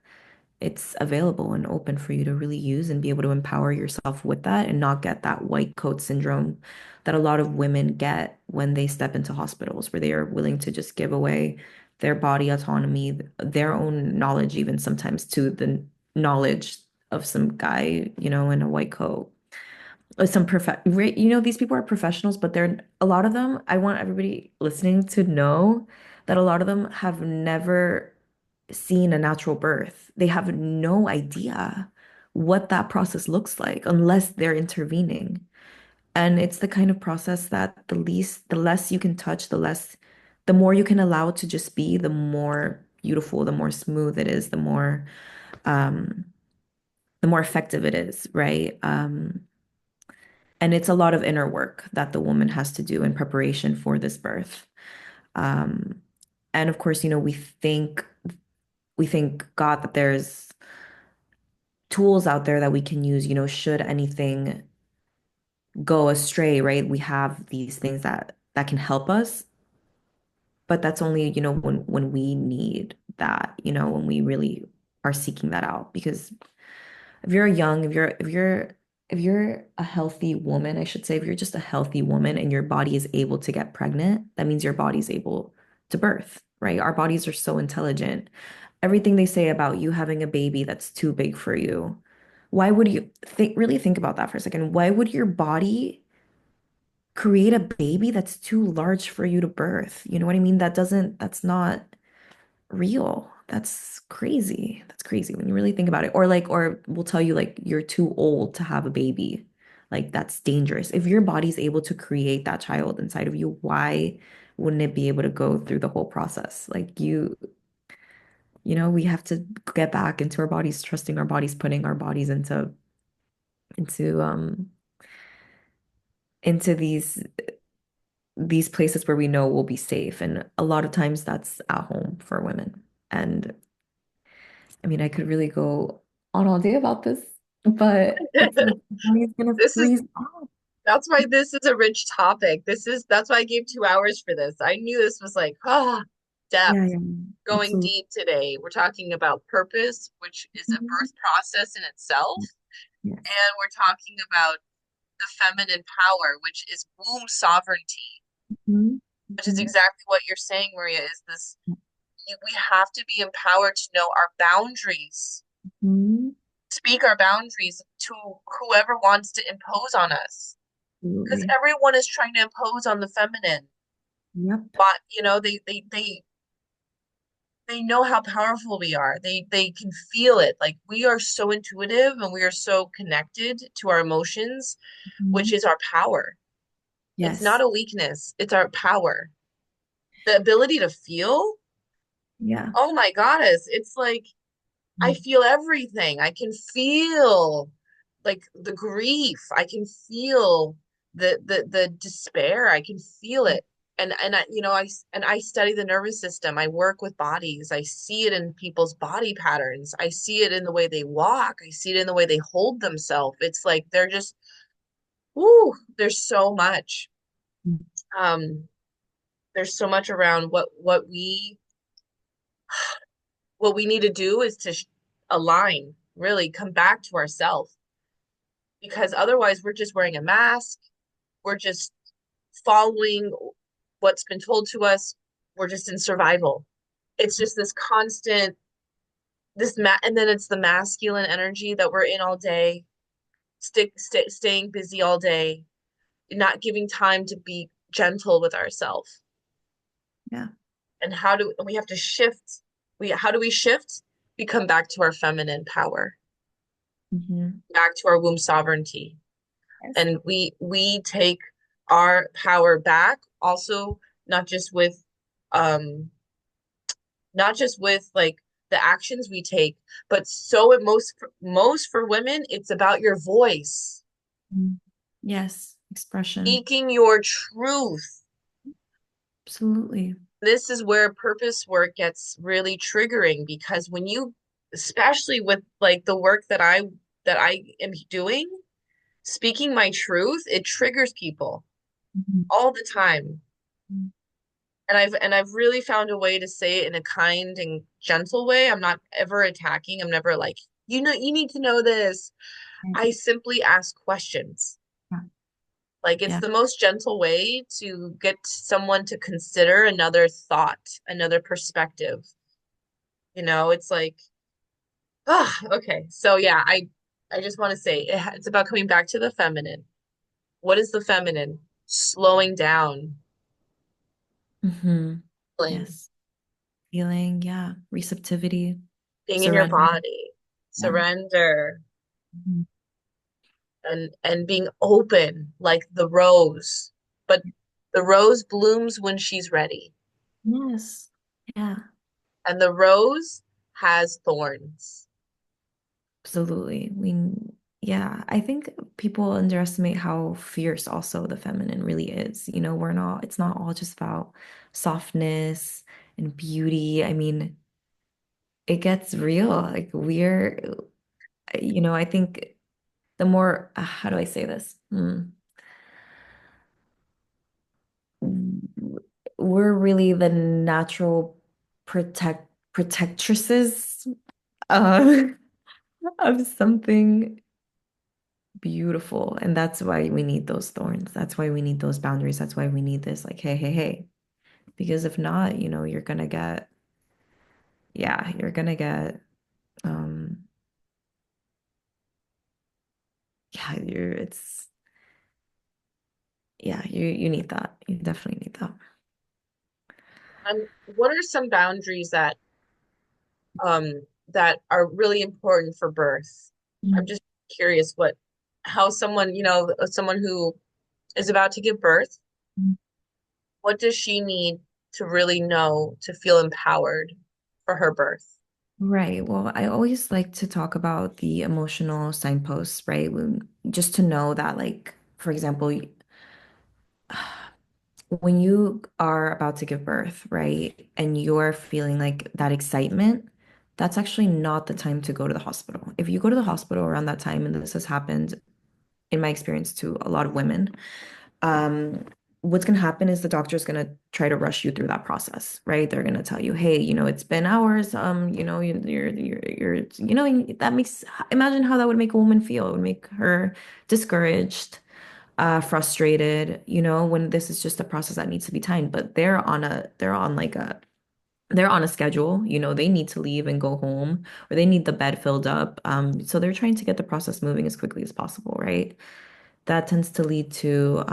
it's available and open for you to really use and be able to empower yourself with that and not get that white coat syndrome that a lot of women get when they step into hospitals, where they are willing to just give away their body autonomy, their own knowledge, even sometimes to the knowledge of some guy, in a white coat. Some these people are professionals, but they're a lot of them, I want everybody listening to know that a lot of them have never seen a natural birth. They have no idea what that process looks like unless they're intervening. And it's the kind of process that the less you can touch, the more you can allow it to just be, the more beautiful, the more smooth it is, um, the more effective it is, right? And it's a lot of inner work that the woman has to do in preparation for this birth. Um, and of course, we thank God that there's tools out there that we can use, should anything go astray, right? We have these things that can help us, but that's only, when we need that, when we really are seeking that out. Because if you're young, if you're a healthy woman, I should say, if you're just a healthy woman and your body is able to get pregnant, that means your body's able to birth, right? Our bodies are so intelligent. Everything they say about you having a baby that's too big for you, why would you really think about that for a second? Why would your body create a baby that's too large for you to birth? You know what I mean? That's not real. That's crazy. That's crazy when you really think about it. Or we'll tell you like you're too old to have a baby. Like that's dangerous. If your body's able to create that child inside of you, why wouldn't it be able to go through the whole process? Like we have to get back into our bodies, trusting our bodies, putting our bodies into into these places where we know we'll be safe. And a lot of times that's at home for women. And I mean, I could really go on all day about this, but it's like the body's gonna This is freeze off. That's why this is a rich topic. That's why I gave 2 hours for this. I knew this was like, Yeah, depth, yeah, going absolutely. deep today. We're talking about purpose, which is a Mhm. birth process in itself. Yes. And we're talking about the feminine power, which is womb sovereignty, Mhm. which is Mhm. exactly what you're saying, Maria, is this we have to be empowered to know our boundaries, Mhm. speak our boundaries to whoever wants to impose on us. Because Absolutely. everyone is trying to impose on the feminine. Yep. But they know how powerful we are. They can feel it. Like we are so intuitive and we are so connected to our emotions, which Mhm. is our power. It's not Yes. a weakness, it's our power. The ability to feel, Yeah. oh my goddess, it's like I Mhm. feel everything. I can feel like the grief. I can feel the despair. I can feel it. And I study the nervous system. I work with bodies. I see it in people's body patterns. I see it in the way they walk. I see it in the way they hold themselves. It's like they're just whoo, um there's so much around what we need to do is to align, really come back to ourselves because otherwise we're just wearing a mask. We're just following what's been told to us. We're just in survival. It's just this constant, and then it's the masculine energy that we're in all day, staying busy all day, not giving time to be gentle with ourselves. Yeah. And how do we have to shift? How do we shift? We come back to our feminine power, Mhm. back to our womb sovereignty, Yes. and we take our power back also not just with um not just with like the actions we take, but so it most for women it's about your voice, Mhm. Yes. Expression. speaking your truth. Absolutely. This is where purpose work gets really triggering because when you, especially with like the work that I am doing, speaking my truth, it triggers people Mhm. all the time. Mhm. And I've really found a way to say it in a kind and gentle way. I'm not ever attacking. I'm never like, you need to know this. Right. I simply ask questions. Yeah. Like it's Yeah. the most gentle way to get someone to consider another thought, another perspective. It's like, okay. So yeah, I just want to say it's about coming back to the feminine. What is the feminine? Slowing down, Hmm. feeling, Yes. Feeling, yeah. Receptivity, being in your surrender. body, Yeah. surrender, Mhm. and being open like the rose. But the rose blooms when she's ready, Yes. Yeah. and the rose has thorns. Absolutely. Yeah, I think people underestimate how fierce also the feminine really is. It's not all just about softness and beauty. I mean, it gets real. Like I think the more, how do I say this? We're really the natural protectresses uh, of something beautiful. And that's why we need those thorns. That's why we need those boundaries. That's why we need this, like, hey, hey, hey. Because if not, you're gonna get, yeah, you're gonna get, um, yeah, yeah, you need that. You definitely need that. And what are some boundaries that are really important for birth? I'm Mm. just curious how someone who is about to give birth, what does she need to really know to feel empowered for her birth? Right. Well, I always like to talk about the emotional signposts, right? Just to know that, like, for example, when you are about to give birth, right, and you're feeling like that excitement, that's actually not the time to go to the hospital. If you go to the hospital around that time, and this has happened in my experience to a lot of women, um, what's going to happen is the doctor's going to try to rush you through that process, right? They're going to tell you, hey, it's been hours. That makes, imagine how that would make a woman feel. It would make her discouraged, frustrated, when this is just a process that needs to be timed. But they're on a schedule, they need to leave and go home, or they need the bed filled up. So they're trying to get the process moving as quickly as possible, right? That tends to lead to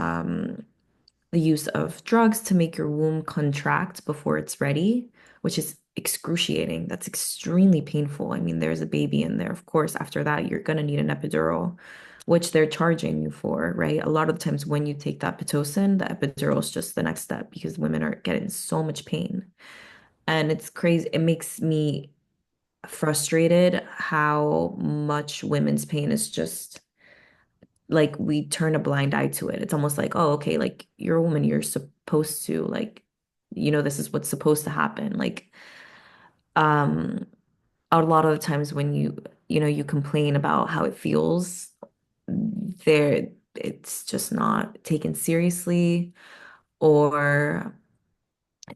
the use of drugs to make your womb contract before it's ready, which is excruciating. That's extremely painful. I mean, there's a baby in there. Of course, after that, you're going to need an epidural, which they're charging you for, right? A lot of times when you take that Pitocin, the epidural is just the next step because women are getting so much pain. And it's crazy. It makes me frustrated how much women's pain is just like we turn a blind eye to it. It's almost like, oh, okay, like you're a woman, you're supposed to like, this is what's supposed to happen. Like, um, a lot of the times when you complain about how it feels, it's just not taken seriously or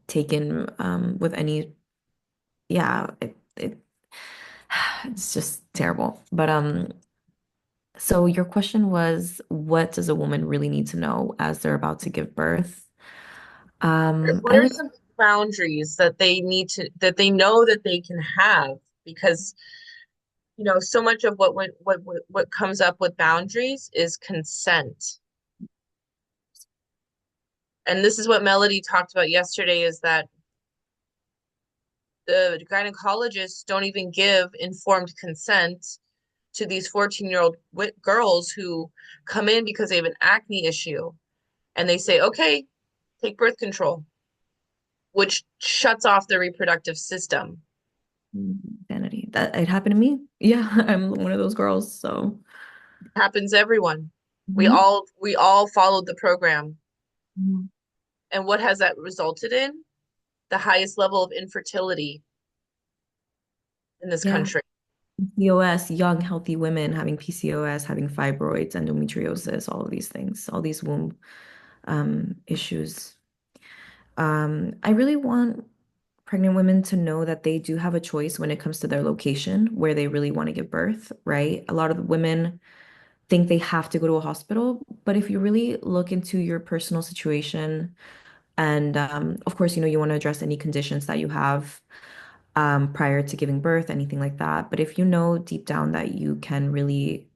taken with any, yeah, it's just terrible. But so your question was, what does a woman really need to know as they're about to give birth? What I are would, some boundaries that they need to that they know that they can have? Because so much of what comes up with boundaries is consent. And this is what Melody talked about yesterday, is that the gynecologists don't even give informed consent to these 14-year-old girls who come in because they have an acne issue, and they say, okay, take birth control, which shuts off the reproductive system. Vanity. That it happened to me. Yeah, I'm one of those girls. So, It happens to everyone. we mhm. all we all followed the program. Mhm. And what has that resulted in? The highest level of infertility in this Yeah, country. PCOS, young, healthy women having PCOS, having fibroids, endometriosis, all of these things, all these womb issues. I really want pregnant women to know that they do have a choice when it comes to their location where they really want to give birth, right? A lot of the women think they have to go to a hospital, but if you really look into your personal situation, and of course, you want to address any conditions that you have prior to giving birth, anything like that. But if you know deep down that you can really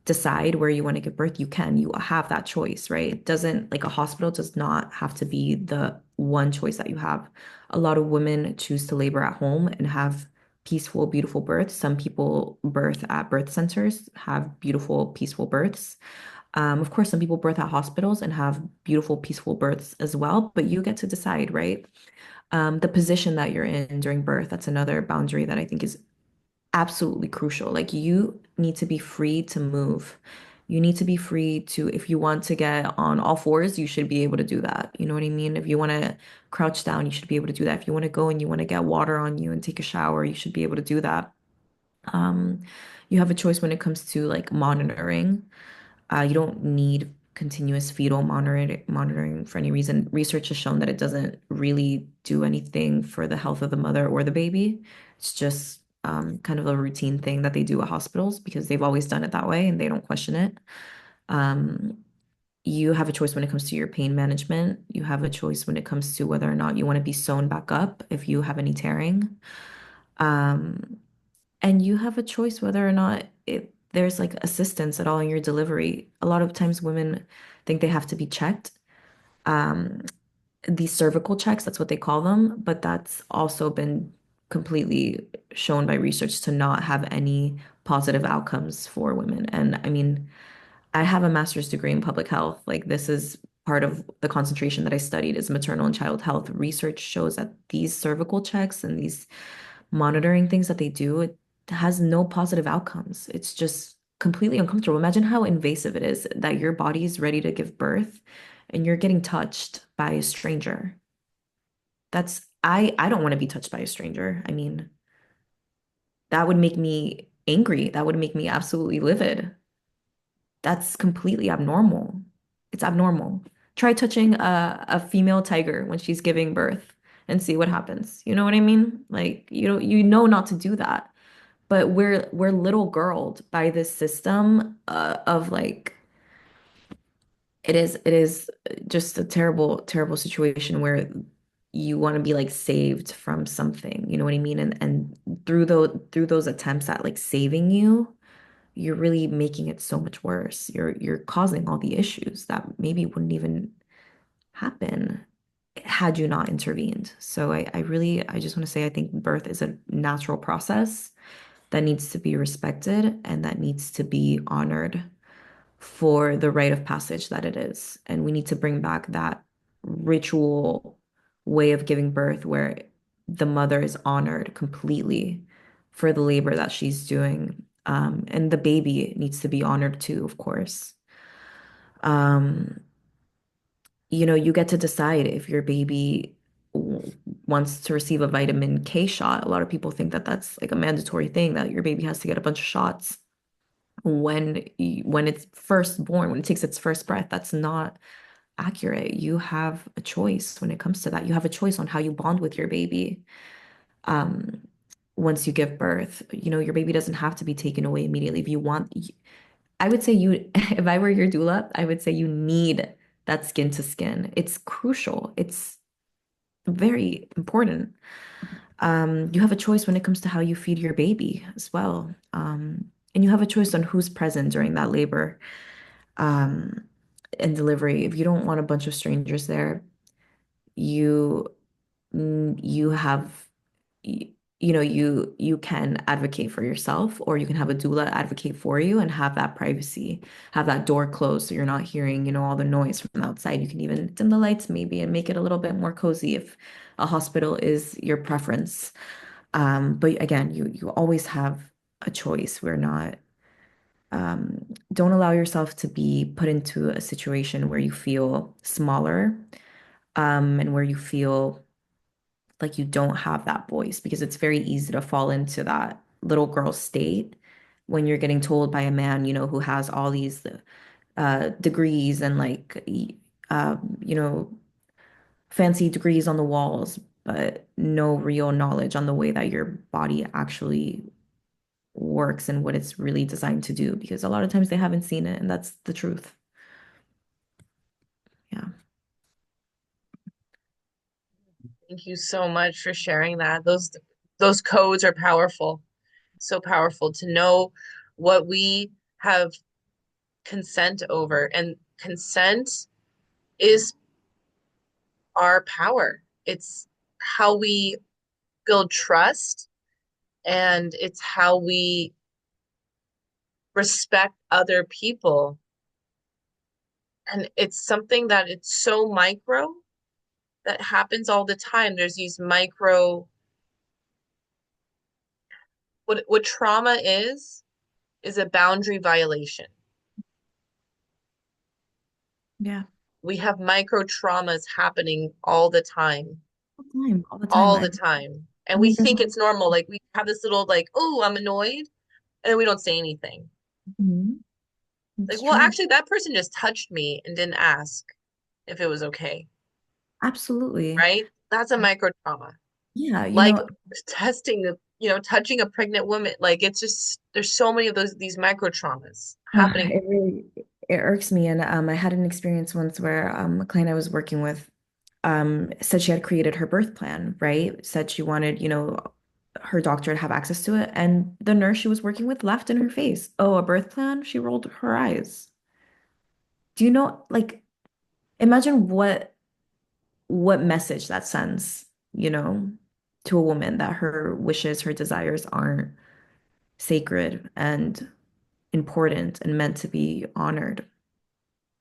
decide where you want to give birth, you can. You have that choice, right? It doesn't, like, a hospital does not have to be the one choice that you have. A lot of women choose to labor at home and have peaceful, beautiful births. Some people birth at birth centers, have beautiful, peaceful births. Of course, some people birth at hospitals and have beautiful, peaceful births as well, but you get to decide, right? The position that you're in during birth, that's another boundary that I think is absolutely crucial. Like, you need to be free to move. You need to be free to, if you want to get on all fours, you should be able to do that. You know what I mean? If you want to crouch down, you should be able to do that. If you want to go and you want to get water on you and take a shower, you should be able to do that. Um, you have a choice when it comes to like monitoring. You don't need continuous fetal monitoring for any reason. Research has shown that it doesn't really do anything for the health of the mother or the baby. It's just kind of a routine thing that they do at hospitals because they've always done it that way and they don't question it. Um, you have a choice when it comes to your pain management. You have a choice when it comes to whether or not you want to be sewn back up if you have any tearing. Um, and you have a choice whether or not there's like assistance at all in your delivery. A lot of times women think they have to be checked. Um, these cervical checks, that's what they call them, but that's also been completely shown by research to not have any positive outcomes for women. And I mean, I have a master's degree in public health. Like, this is part of the concentration that I studied is maternal and child health. Research shows that these cervical checks and these monitoring things that they do, it has no positive outcomes. It's just completely uncomfortable. Imagine how invasive it is that your body is ready to give birth and you're getting touched by a stranger. I don't want to be touched by a stranger. I mean, that would make me angry. That would make me absolutely livid. That's completely abnormal. It's abnormal. Try touching a female tiger when she's giving birth and see what happens. You know what I mean? Like you know not to do that. But we're little girled by this system of like it is just a terrible, terrible situation where you want to be like saved from something. You know what I mean? And through those attempts at like saving you, you're really making it so much worse. You're causing all the issues that maybe wouldn't even happen had you not intervened. So I just want to say I think birth is a natural process that needs to be respected and that needs to be honored for the rite of passage that it is. And we need to bring back that ritual way of giving birth where the mother is honored completely for the labor that she's doing. And the baby needs to be honored too, of course. Um, you get to decide if your baby wants to receive a vitamin K shot. A lot of people think that that's like a mandatory thing that your baby has to get a bunch of shots when it's first born, when it takes its first breath. That's not accurate. You have a choice when it comes to that. You have a choice on how you bond with your baby. Um, Once you give birth, your baby doesn't have to be taken away immediately. If you want, I would say if I were your doula, I would say you need that skin to skin. It's crucial. It's very important. You have a choice when it comes to how you feed your baby as well. And you have a choice on who's present during that labor um, and delivery. If you don't want a bunch of strangers there, you you have you can advocate for yourself, or you can have a doula advocate for you and have that privacy, have that door closed so you're not hearing, all the noise from outside. You can even dim the lights maybe and make it a little bit more cozy if a hospital is your preference. But again, you always have a choice. We're not don't allow yourself to be put into a situation where you feel smaller, and where you feel like you don't have that voice, because it's very easy to fall into that little girl state when you're getting told by a man, who has all these degrees and like fancy degrees on the walls, but no real knowledge on the way that your body actually works and what it's really designed to do, because a lot of times they haven't seen it, and that's the truth. Yeah. Thank you so much for sharing that. Those codes are powerful. So powerful to know what we have consent over. And consent is our power. It's how we build trust, and it's how we respect other people. And it's something that it's so micro that happens all the time. There's these micro, what trauma is a boundary violation. Yeah. We have micro traumas happening all the time, All the time, all the time. all the time. I And we mean, there's think it's normal. Like we have this little like, oh, I'm annoyed, and then we don't say anything. Mhm. Like, It's well, true. actually, that person just touched me and didn't ask if it was okay, Absolutely. right? That's a micro trauma. Yeah, Like testing, touching a pregnant woman. Like it's just there's so many of these micro traumas happening. it really it irks me. And I had an experience once where a client I was working with said she had created her birth plan, right? Said she wanted, her doctor to have access to it. And the nurse she was working with laughed in her face. Oh, a birth plan? She rolled her eyes. Do you know, like, imagine what message that sends, to a woman that her wishes, her desires aren't sacred and important and meant to be honored.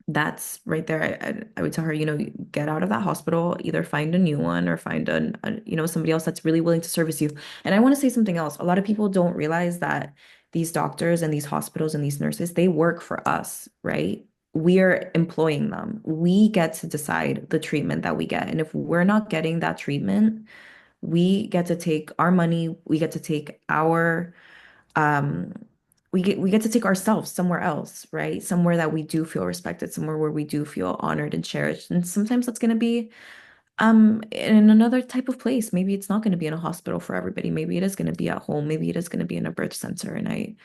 That's right there. I would tell her, get out of that hospital, either find a new one or find somebody else that's really willing to service you. And I want to say something else. A lot of people don't realize that these doctors and these hospitals and these nurses, they work for us, right? we're employing them. We get to decide the treatment that we get. And if we're not getting that treatment, we get to take our money, we get to take our um we get to take ourselves somewhere else, right? Somewhere that we do feel respected, somewhere where we do feel honored and cherished. And sometimes that's going to be in another type of place. Maybe it's not going to be in a hospital for everybody. Maybe it is going to be at home. Maybe it is going to be in a birth center. And I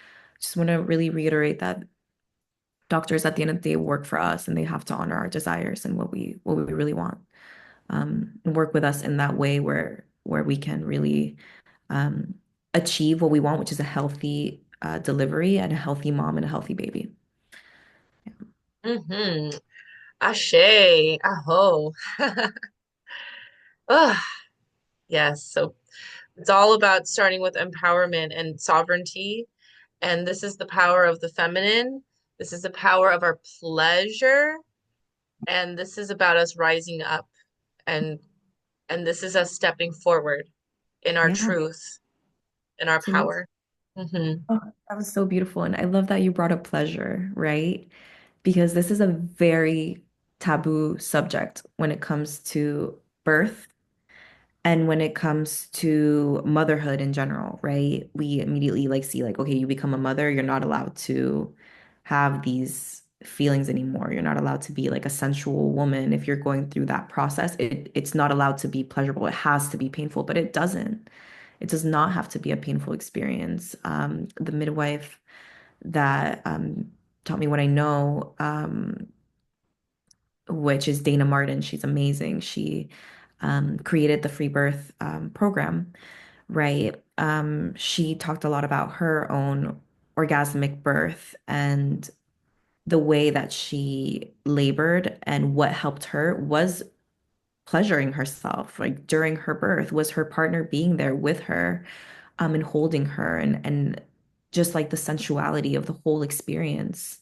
just want to really reiterate that doctors at the end of the day work for us and they have to honor our desires and what we really want. And work with us in that way where we can really um, achieve what we want, which is a healthy delivery and a healthy mom and a healthy baby. Mm-hmm. Ashe, aho. Ah, yes. So it's all about starting with empowerment and sovereignty. And this is the power of the feminine. This is the power of our pleasure. And this is about us rising up. And and this is us stepping forward in our Yeah, truth, in our absolutely. power. Hmm. Oh, that was so beautiful. And I love that you brought up pleasure, right? Because this is a very taboo subject when it comes to birth and when it comes to motherhood in general, right? We immediately like see like, okay, you become a mother, you're not allowed to have these feelings anymore. You're not allowed to be like a sensual woman if you're going through that process. It's not allowed to be pleasurable. It has to be painful, but it doesn't. It does not have to be a painful experience. The midwife that taught me what I know, which is Dana Martin. She's amazing. She created the free birth program, right? She talked a lot about her own orgasmic birth and the way that she labored and what helped her was pleasuring herself. Like during her birth, was her partner being there with her, and holding her and just like the sensuality of the whole experience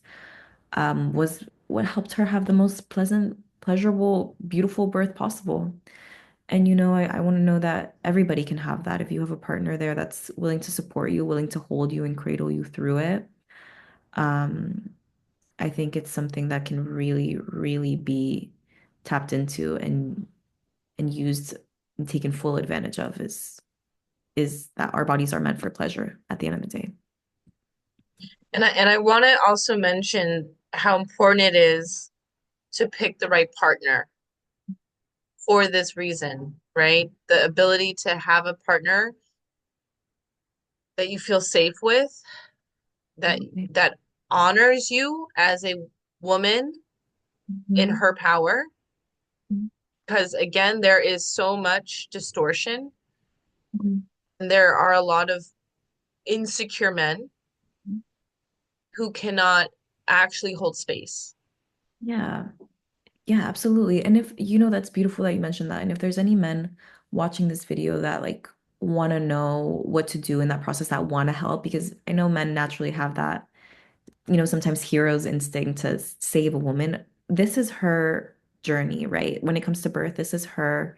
was what helped her have the most pleasant, pleasurable, beautiful birth possible. And I want to know that everybody can have that if you have a partner there that's willing to support you, willing to hold you and cradle you through it. Um, I think it's something that can really, really be tapped into and used and taken full advantage of is that our bodies are meant for pleasure at the end of the day. And I want to also mention how important it is to pick the right partner for this reason, right? The ability to have a partner that you feel safe with, that Absolutely. that honors you as a woman in Mhm. her power. Mhm. Because again, there is so much distortion, Mhm. and there are a lot of insecure men who cannot actually hold space. Yeah. Yeah, absolutely. And if that's beautiful that you mentioned that. And if there's any men watching this video that like want to know what to do in that process, that want to help, because I know men naturally have that, sometimes hero's instinct to save a woman. This is her journey, right? When it comes to birth, this is her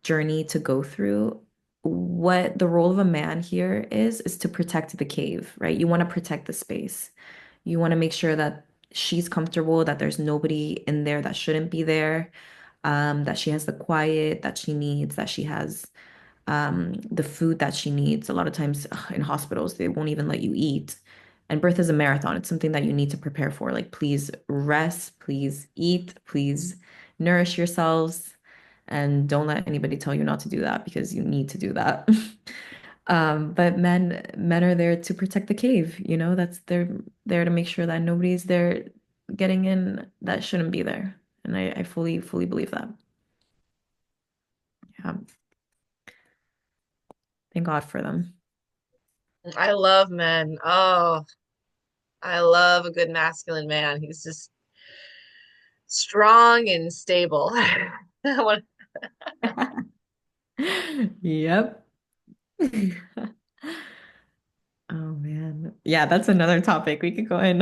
journey to go through. What the role of a man here is to protect the cave, right? You want to protect the space. You want to make sure that she's comfortable, that there's nobody in there that shouldn't be there, that she has the quiet that she needs, that she has the food that she needs. A lot of times in hospitals, they won't even let you eat. And birth is a marathon. It's something that you need to prepare for. Like, please rest, please eat, please nourish yourselves, and don't let anybody tell you not to do that because you need to do that. But men are there to protect the cave, that's they're there to make sure that nobody's there getting in that shouldn't be there. And I fully, fully believe that. Yeah. Thank God for them. I love men. Oh, I love a good masculine man. He's just strong and stable. I want- Yep. Oh man. Yeah, that's another topic. We could go in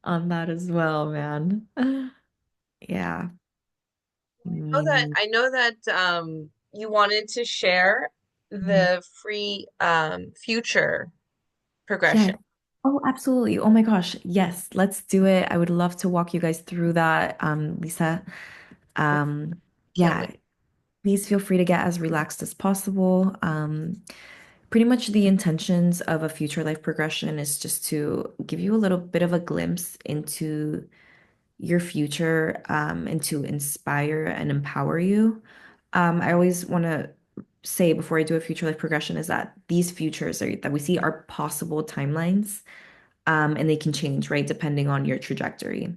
on that as well, man. Yeah. Mm, I know that you wanted to share mm. the free future Yeah, progression. Oh, absolutely. Oh my gosh. Yes, let's do it. I would love to walk you guys through that, Lisa. Um, Can't yeah, wait. please feel free to get as relaxed as possible. Pretty much the intentions of a future life progression is just to give you a little bit of a glimpse into your future, and to inspire and empower you. I always want to say before I do a future life progression is that these futures that we see are possible timelines, and they can change, right, depending on your trajectory.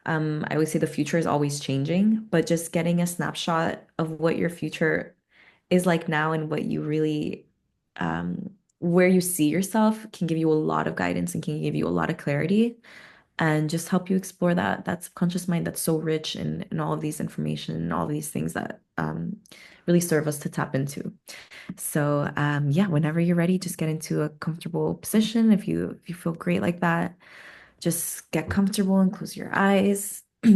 I always say the future is always changing, but just getting a snapshot of what your future is like now and what you really, where you see yourself can give you a lot of guidance and can give you a lot of clarity and just help you explore that subconscious mind that's so rich in all of these information and all of these things that really serve us to tap into. So yeah, whenever you're ready, just get into a comfortable position. If you feel great like that, just get comfortable and close your eyes. All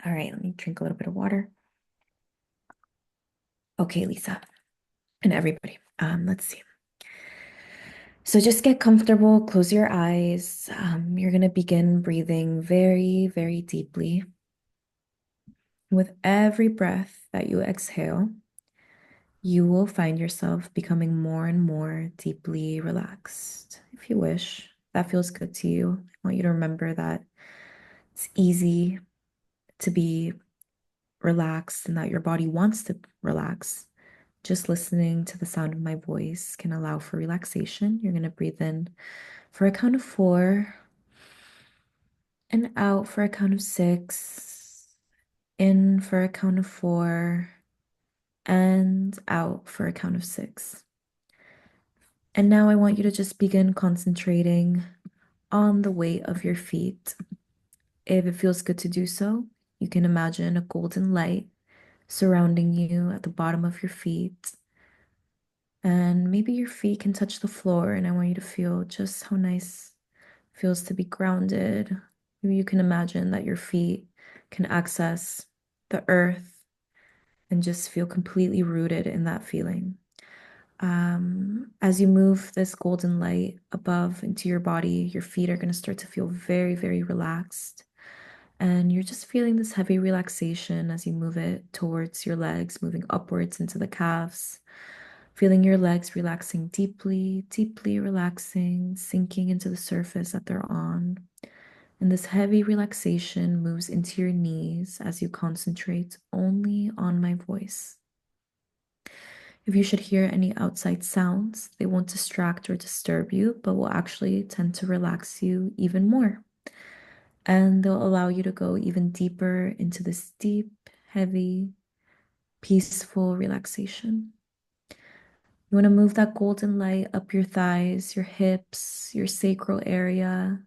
right, let me drink a little bit of water. Okay, Lisa, and everybody, let's see. So just get comfortable, close your eyes. You're gonna begin breathing very, very deeply. With every breath that you exhale, you will find yourself becoming more and more deeply relaxed. If you wish, that feels good to you. I want you to remember that it's easy to be relaxed and that your body wants to relax. Just listening to the sound of my voice can allow for relaxation. You're going to breathe in for a count of 4 and out for a count of 6, in for a count of 4 and out for a count of 6. And now I want you to just begin concentrating on the weight of your feet. If it feels good to do so, you can imagine a golden light surrounding you at the bottom of your feet. And maybe your feet can touch the floor, and I want you to feel just how nice it feels to be grounded. Maybe you can imagine that your feet can access the earth and just feel completely rooted in that feeling. As you move this golden light above into your body, your feet are going to start to feel very, very relaxed. And you're just feeling this heavy relaxation as you move it towards your legs, moving upwards into the calves, feeling your legs relaxing deeply, deeply relaxing, sinking into the surface that they're on. And this heavy relaxation moves into your knees as you concentrate only on my voice. If you should hear any outside sounds, they won't distract or disturb you, but will actually tend to relax you even more. And they'll allow you to go even deeper into this deep, heavy, peaceful relaxation. You want to move that golden light up your thighs, your hips, your sacral area.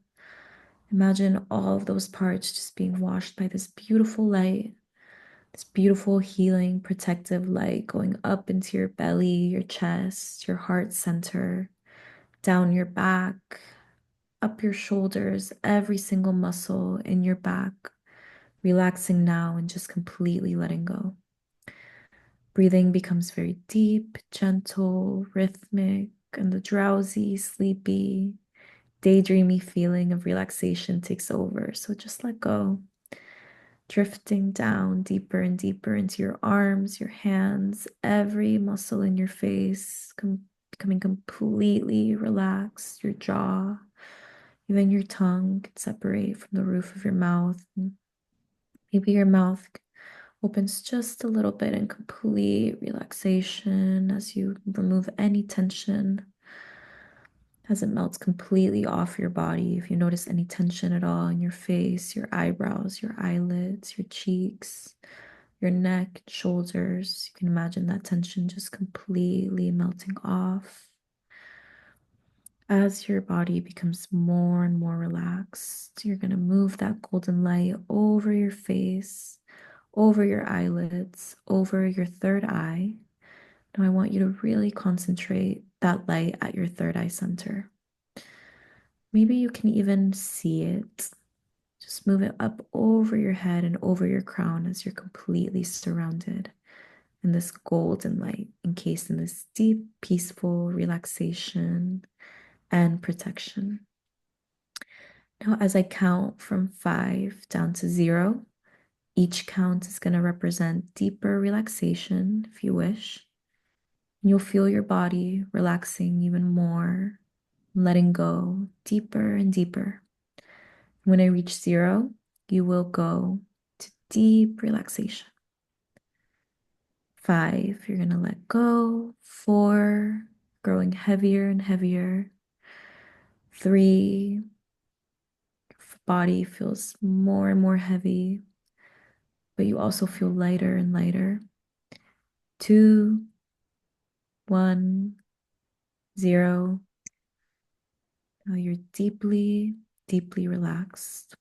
Imagine all of those parts just being washed by this beautiful light, this beautiful, healing, protective light going up into your belly, your chest, your heart center, down your back, up your shoulders, every single muscle in your back, relaxing now and just completely letting go. Breathing becomes very deep, gentle, rhythmic, and the drowsy, sleepy, daydreamy feeling of relaxation takes over. So just let go, drifting down deeper and deeper into your arms, your hands, every muscle in your face, becoming completely relaxed, your jaw, even your tongue can separate from the roof of your mouth. And maybe your mouth opens just a little bit in complete relaxation as you remove any tension, as it melts completely off your body. If you notice any tension at all in your face, your eyebrows, your eyelids, your cheeks, your neck, shoulders, you can imagine that tension just completely melting off. As your body becomes more and more relaxed, you're going to move that golden light over your face, over your eyelids, over your third eye. Now, I want you to really concentrate that light at your third eye center. Maybe you can even see it. Just move it up over your head and over your crown as you're completely surrounded in this golden light, encased in this deep, peaceful relaxation and protection. Now, as I count from 5 down to 0, each count is going to represent deeper relaxation if you wish. And you'll feel your body relaxing even more, letting go deeper and deeper. When I reach 0, you will go to deep relaxation. 5, you're going to let go. 4, growing heavier and heavier. 3, body feels more and more heavy, but you also feel lighter and lighter. 2, 1, 0. Now you're deeply, deeply relaxed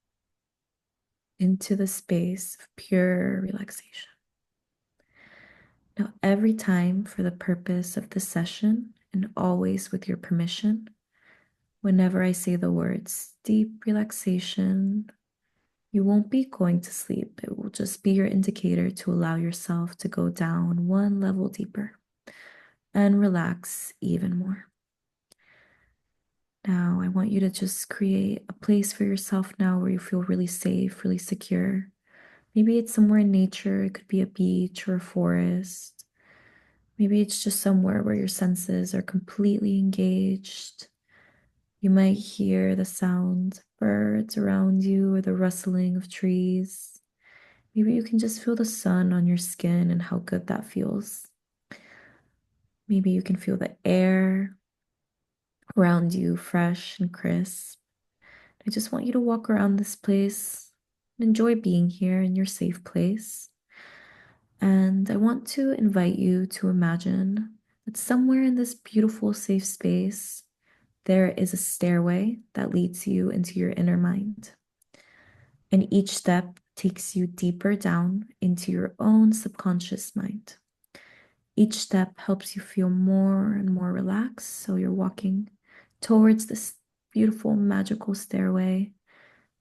into the space of pure relaxation. Now, every time for the purpose of the session and always with your permission, whenever I say the words deep relaxation, you won't be going to sleep. It will just be your indicator to allow yourself to go down one level deeper and relax even more. Now, I want you to just create a place for yourself now where you feel really safe, really secure. Maybe it's somewhere in nature, it could be a beach or a forest. Maybe it's just somewhere where your senses are completely engaged. You might hear the sound of birds around you or the rustling of trees. Maybe you can just feel the sun on your skin and how good that feels. Maybe you can feel the air around you fresh and crisp. I just want you to walk around this place and enjoy being here in your safe place. And I want to invite you to imagine that somewhere in this beautiful, safe space, there is a stairway that leads you into your inner mind. And each step takes you deeper down into your own subconscious mind. Each step helps you feel more and more relaxed. So you're walking towards this beautiful, magical stairway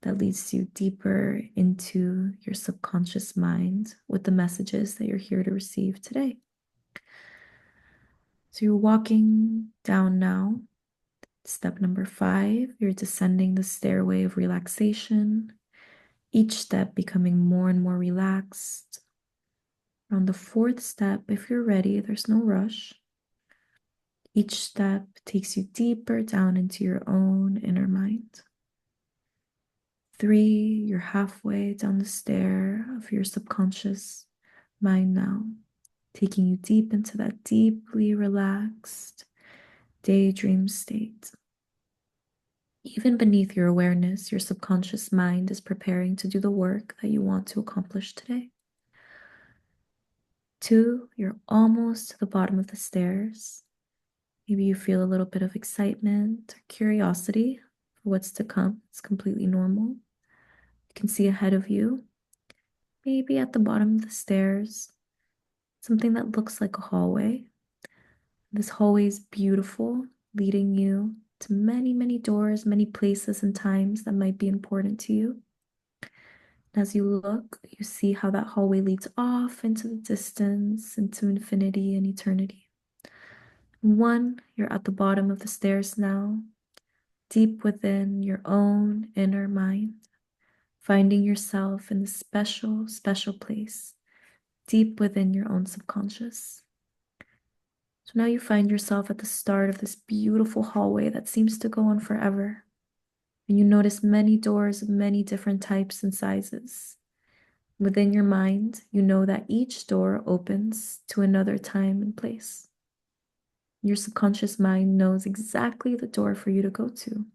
that leads you deeper into your subconscious mind with the messages that you're here to receive today. So you're walking down now. Step number 5, you're descending the stairway of relaxation, each step becoming more and more relaxed. On the 4th step, if you're ready, there's no rush. Each step takes you deeper down into your own inner mind. 3, you're halfway down the stair of your subconscious mind now, taking you deep into that deeply relaxed daydream state. Even beneath your awareness, your subconscious mind is preparing to do the work that you want to accomplish today. 2, you're almost to the bottom of the stairs. Maybe you feel a little bit of excitement or curiosity for what's to come. It's completely normal. You can see ahead of you, maybe at the bottom of the stairs, something that looks like a hallway. This hallway is beautiful, leading you to many, many doors, many places and times that might be important to you. As you look, you see how that hallway leads off into the distance, into infinity and eternity. 1, you're at the bottom of the stairs now, deep within your own inner mind, finding yourself in this special, special place, deep within your own subconscious. So now you find yourself at the start of this beautiful hallway that seems to go on forever. And you notice many doors of many different types and sizes. Within your mind, you know that each door opens to another time and place. Your subconscious mind knows exactly the door for you to go to.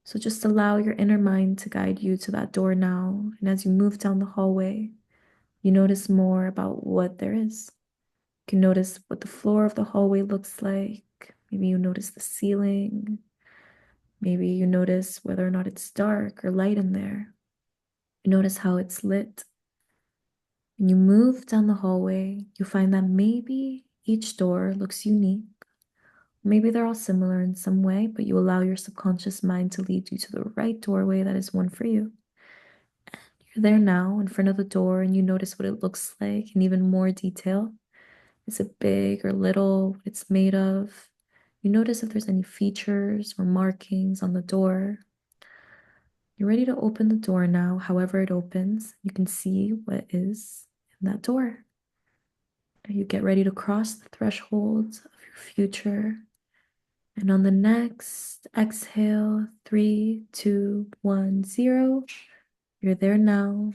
So just allow your inner mind to guide you to that door now. And as you move down the hallway, you notice more about what there is. You can notice what the floor of the hallway looks like. Maybe you notice the ceiling. Maybe you notice whether or not it's dark or light in there. You notice how it's lit. When you move down the hallway, you find that maybe each door looks unique. Maybe they're all similar in some way, but you allow your subconscious mind to lead you to the right doorway that is one for you. You're there now in front of the door and you notice what it looks like in even more detail. Is it big or little? What it's made of? You notice if there's any features or markings on the door. You're ready to open the door now, however it opens. You can see what is in that door. Now you get ready to cross the thresholds of your future. And on the next exhale, 3, 2, 1, 0, you're there now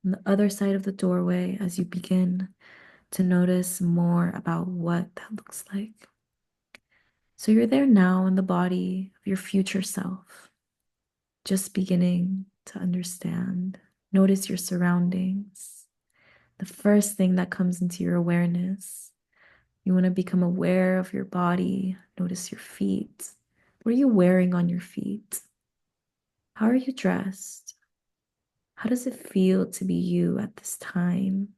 on the other side of the doorway as you begin to notice more about what that looks like. So you're there now in the body of your future self, just beginning to understand. Notice your surroundings. The first thing that comes into your awareness, you want to become aware of your body. Notice your feet. What are you wearing on your feet? How are you dressed? How does it feel to be you at this time?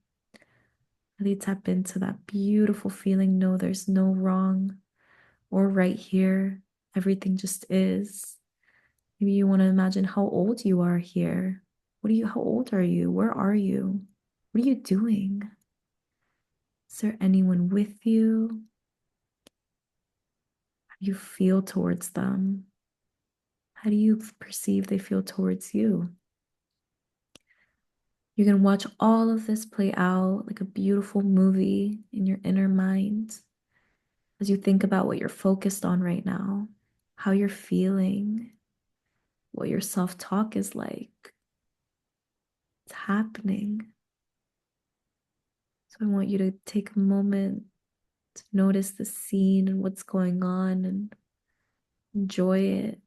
Really tap into that beautiful feeling. No, there's no wrong or right here. Everything just is. Maybe you want to imagine how old you are here. How old are you? Where are you? What are you doing? Is there anyone with you? How do you feel towards them? How do you perceive they feel towards you? You can watch all of this play out like a beautiful movie in your inner mind as you think about what you're focused on right now, how you're feeling, what your self talk is like. It's happening. So I want you to take a moment to notice the scene and what's going on and enjoy it.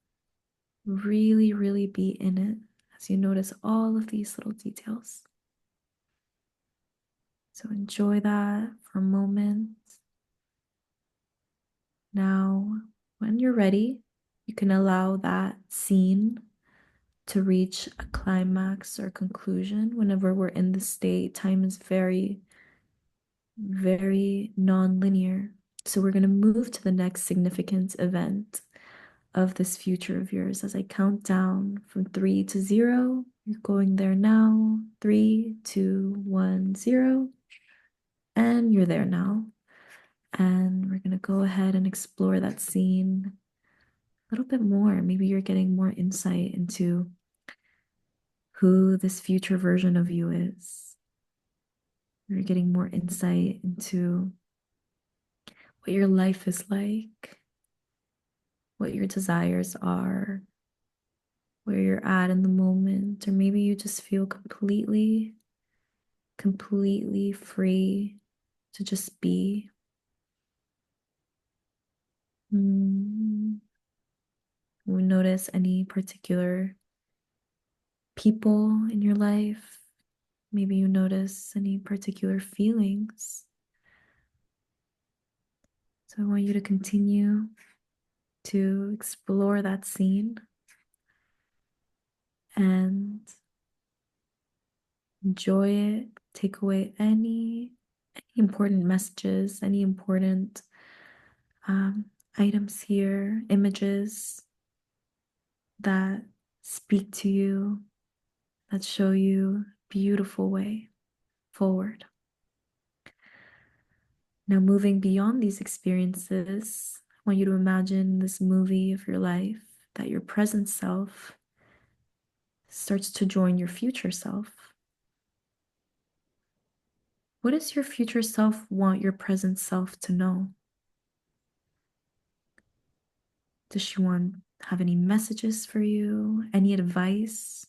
Really, really be in it as you notice all of these little details. So enjoy that for a moment. Now, when you're ready, you can allow that scene to reach a climax or conclusion. Whenever we're in this state, time is very, very non-linear. So we're going to move to the next significant event of this future of yours as I count down from 3 to 0. You're going there now. 3, 2, 1, 0. And you're there now. And we're going to go ahead and explore that scene a little bit more. Maybe you're getting more insight into who this future version of you is. You're getting more insight into what your life is like, what your desires are, where you're at in the moment, or maybe you just feel completely free to just be. Mm. We notice any particular people in your life. Maybe you notice any particular feelings. So I want you to continue to explore that scene and enjoy it. Take away any important messages, any important um, items here, images that speak to you, that show you a beautiful way forward. Now, moving beyond these experiences, I want you to imagine this movie of your life that your present self starts to join your future self. What does your future self want your present self to know? Does she want have any messages for you? Any advice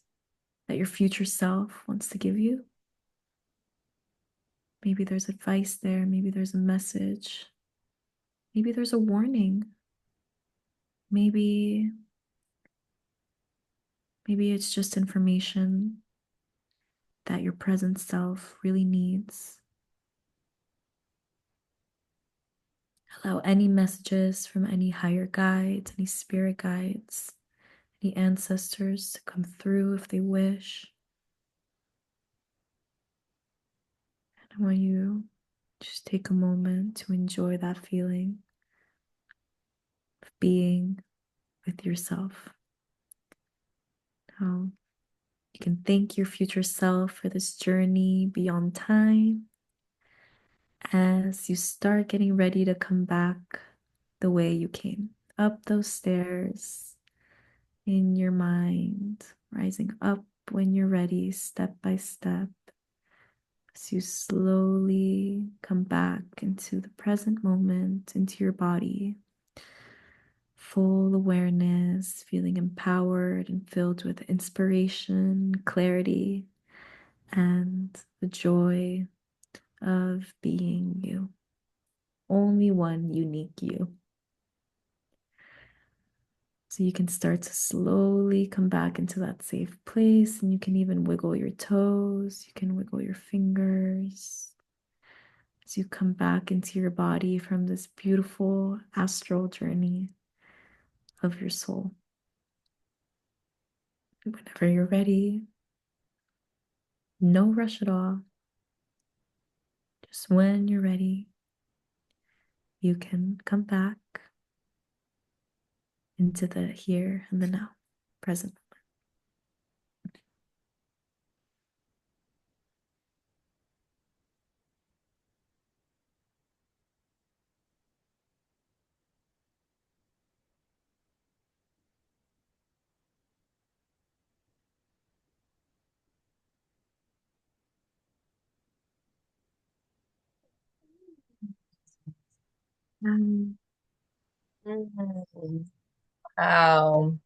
that your future self wants to give you? Maybe there's advice there, maybe there's a message, maybe there's a warning. Maybe it's just information that your present self really needs. Allow any messages from any higher guides, any spirit guides, any ancestors to come through if they wish. And I want you to just take a moment to enjoy that feeling of being with yourself. Now, you can thank your future self for this journey beyond time as you start getting ready to come back the way you came, up those stairs in your mind, rising up when you're ready, step by step, as you slowly come back into the present moment, into your body. Full awareness, feeling empowered and filled with inspiration, clarity, and the joy of being you. Only one unique you. So you can start to slowly come back into that safe place, and you can even wiggle your toes, you can wiggle your fingers as you come back into your body from this beautiful astral journey of your soul. Whenever you're ready, no rush at all. Just when you're ready, you can come back into the here and the now, present moment. Mhm. Wow.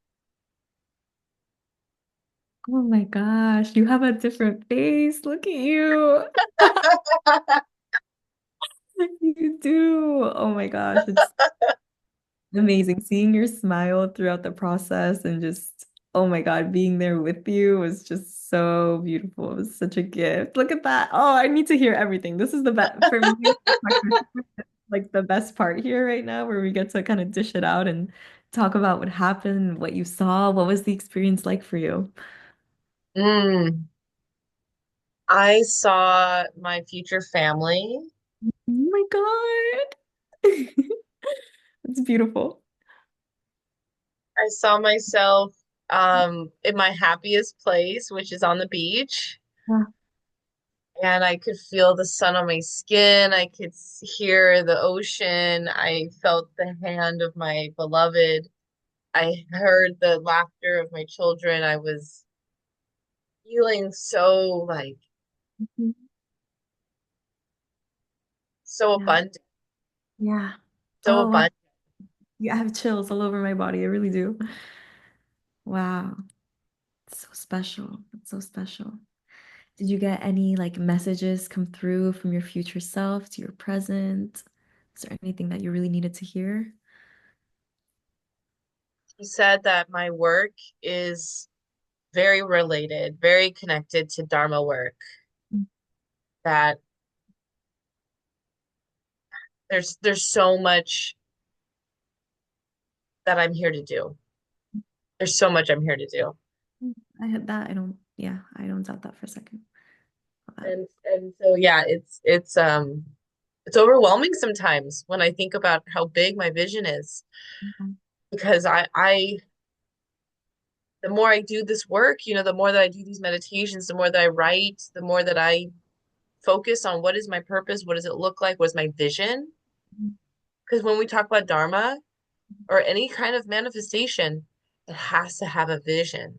Oh my gosh, you have a different face. Look at you. You do. Oh my gosh, it's amazing seeing your smile throughout the process and just, oh my God, being there with you was just so beautiful. It was such a gift. Look at that. Oh, I need to hear everything. This is the best for me. Like the best part here right now, where we get to kind of dish it out and talk about what happened, what you saw, what was the experience like for you? Mm. I saw my future family. Oh my God. It's beautiful. I saw myself in my happiest place, which is on the beach. Yeah. And I could feel the sun on my skin. I could hear the ocean. I felt the hand of my beloved. I heard the laughter of my children. I was feeling so like Mhm. so Yeah. abundant, Yeah. so Oh, wow. abundant. Yeah, I have chills all over my body. I really do. Wow. It's so special. It's so special. Did you get any like messages come through from your future self to your present? Is there anything that you really needed to hear? He said that my work is very related, very connected to Dharma work. That there's so much that I'm here to do. There's so much I'm here to do. I had that. I don't, yeah, I don't doubt that for a second. Love And so yeah, it's overwhelming sometimes when I think about how big my vision is that. because I the more I do this work, the more that I do these meditations, the more that I write, the more that I focus on what is my purpose, what does it look like, what is my vision? Mhm. Because when we talk about Dharma or any kind of manifestation, it has to have a vision,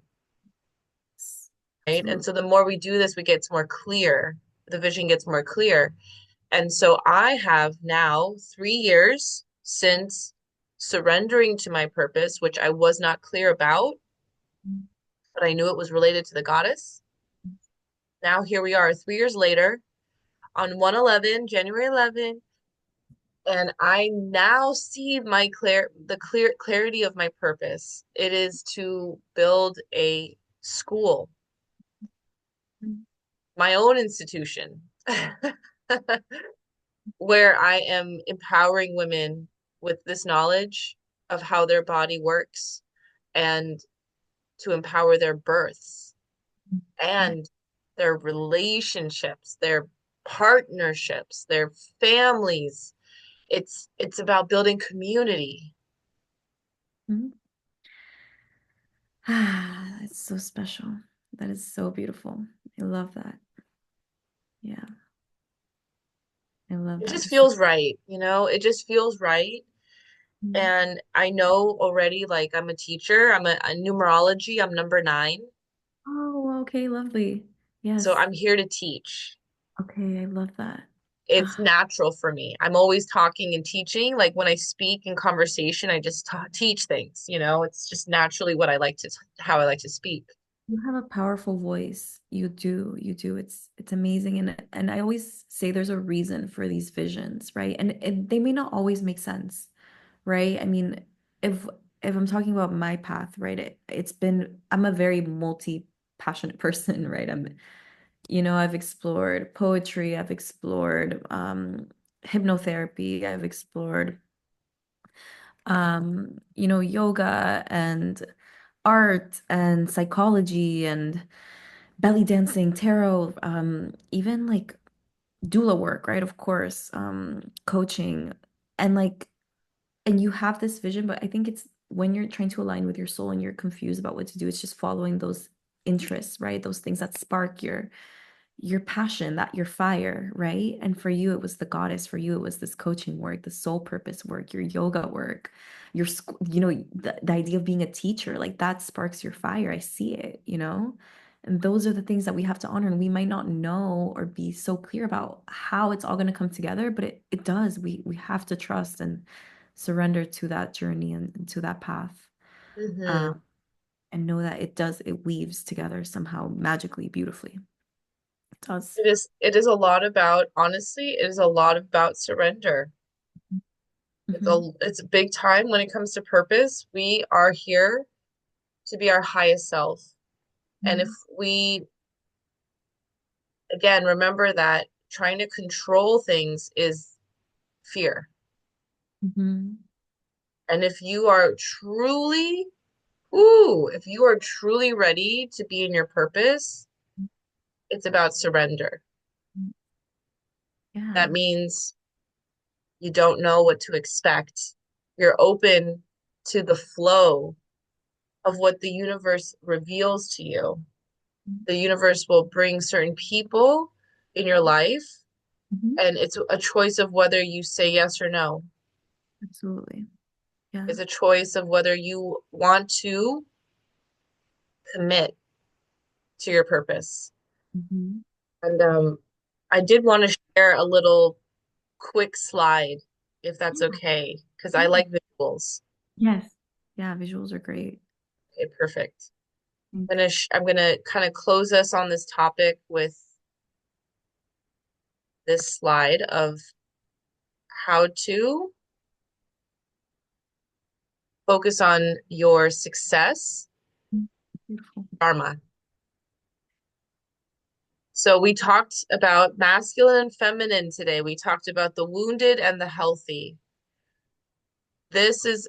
Yes, right? And absolutely. so the more we do this, we get more clear. The vision gets more clear. And so I have now 3 years since surrendering to my purpose, which I was not clear about, but I knew it was related to the goddess. Now here we are 3 years later on 1/11, January 11, and I now see the clarity of my purpose. It is to build a school, my own institution, where I am empowering women with this knowledge of how their body works and to empower their births Yeah. and their relationships, their partnerships, their families. It's about building community. Mhm. Ah, it's so special. That is so beautiful. I love that. Yeah, I love It that. just It's so. feels right. It just feels right. Mhm. And I know already, like I'm a teacher, I'm a numerology, I'm number 9. Oh, okay, lovely. So Yes. I'm here to teach. Okay, I love that. It's Ah, natural for me. I'm always talking and teaching. Like when I speak in conversation, I just teach things, it's just naturally what I like to, how I like to speak. you have a powerful voice. You do. You do. It's amazing. And I always say there's a reason for these visions, right? And they may not always make sense, right? I mean, if if I'm talking about my path, right, it's been I'm a very multi-passionate person, right? I've explored poetry, I've explored hypnotherapy, I've explored yoga and art and psychology and belly dancing, tarot, even like doula work, right? Of course, coaching and and you have this vision, but I think it's when you're trying to align with your soul and you're confused about what to do, it's just following those interests, right? Those things that spark your passion, that your fire, right? And for you, it was the goddess. For you, it was this coaching work, the soul purpose work, your yoga work, the idea of being a teacher, like that sparks your fire. I see it. And those are the things that we have to honor. And we might not know or be so clear about how it's all going to come together, but it does. We have to trust and surrender to that journey and to that path. Hmm. Um, and know that it weaves together somehow magically, beautifully. It does. It is a lot about, honestly, it is a lot about surrender. Hmm. It's a big time when it comes to purpose. We are here to be our highest self. And if we, again, remember that trying to control things is fear. Hmm. And if you are truly, ooh, if you are truly ready to be in your purpose, it's about surrender. That Yeah. means you don't know what to expect. You're open to the flow of what the universe reveals to you. The universe will bring certain people in your life, Hmm. and it's a choice of whether you say yes or no. Absolutely. Yeah. It's a choice of whether you want to commit to your purpose. Hmm. And I did want to share a little quick slide, if that's Yeah. okay, because I Yeah. like visuals. Yes. Yeah. Visuals are great. Okay, perfect. Thanks. I'm gonna kind of close us on this topic with this slide of how to focus on your success, Beautiful. Dharma. So we talked about masculine and feminine today. We talked about the wounded and the healthy. This is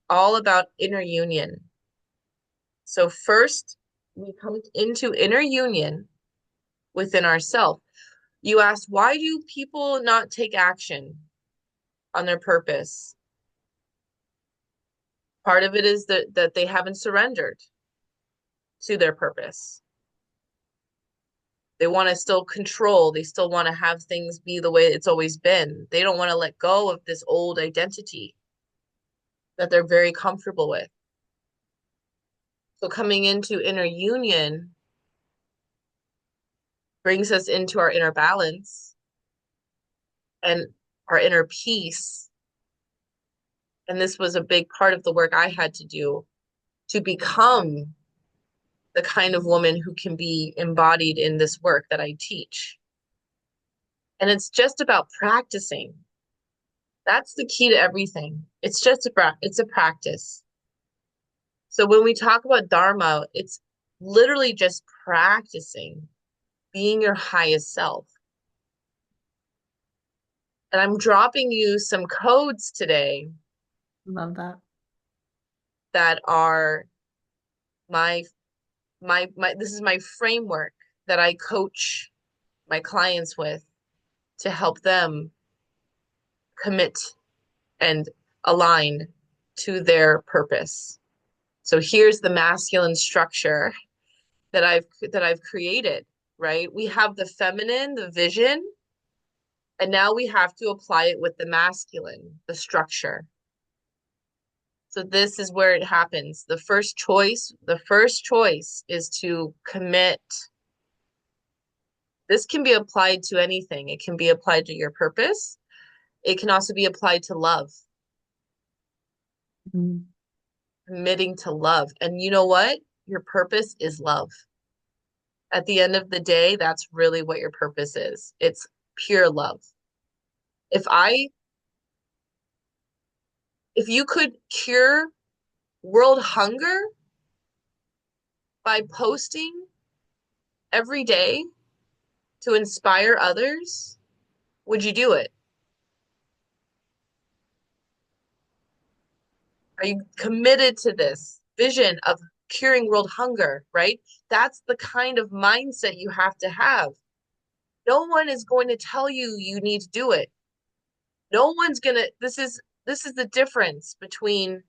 all about inner union. So first, we come into inner union within ourselves. You asked, why do people not take action on their purpose? Part of it is that they haven't surrendered to their purpose. They want to still control. They still want to have things be the way it's always been. They don't want to let go of this old identity that they're very comfortable with. So coming into inner union brings us into our inner balance and our inner peace. And this was a big part of the work I had to do to become the kind of woman who can be embodied in this work that I teach. And it's just about practicing. That's the key to everything. It's a practice. So when we talk about Dharma, it's literally just practicing being your highest self. And I'm dropping you some codes today Love that. that are my my this is my framework that I coach my clients with to help them commit and align to their purpose. So here's the masculine structure that I've created, right? We have the feminine, the vision, and now we have to apply it with the masculine, the structure. So this is where it happens. The first choice is to commit. This can be applied to anything. It can be applied to your purpose. It can also be applied to love, Mhm. committing to love. And you know what? Your purpose is love. At the end of the day, that's really what your purpose is. It's pure love. If I, if you could cure world hunger by posting every day to inspire others, would you do it? Are you committed to this vision of curing world hunger, right? That's the kind of mindset you have to have. No one is going to tell you you need to do it. No one's going to this is the difference between,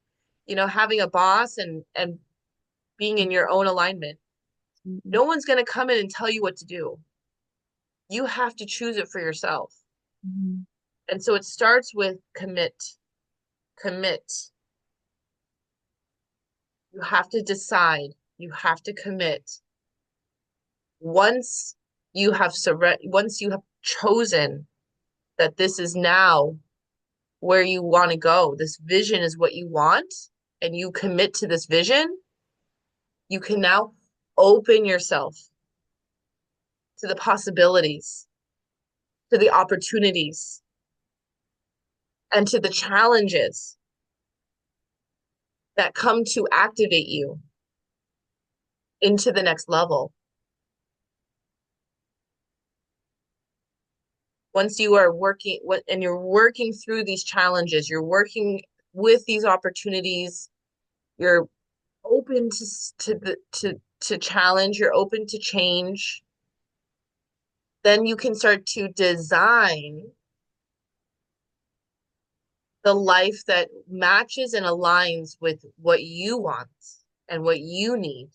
having a boss and being in your own alignment. Mhm. No one's going to come in and tell you what to do. You have to choose it for yourself. Mhm. And so it starts with commit. You have to decide. You have to commit. Once once you have chosen that this is now where you want to go, this vision is what you want, and you commit to this vision, you can now open yourself to the possibilities, to the opportunities, and to the challenges that come to activate you into the next level. Once you are working and you're working through these challenges, you're working with these opportunities, you're open to challenge, you're open to change, then you can start to design the life that matches and aligns with what you want and what you need.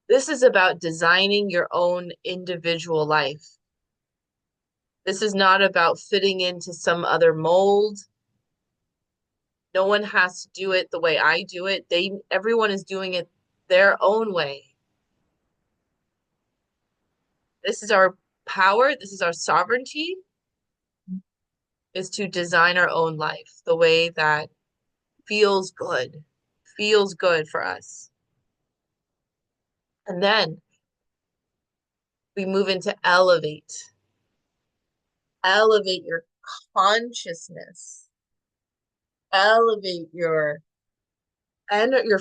This is about designing your own individual life. This is not about fitting into some other mold. No one has to do it the way I do it. Everyone is doing it their own way. This is our power, this is our sovereignty, is to design our own life the way that feels good, feels good for us. And then we move into elevate your consciousness, elevate your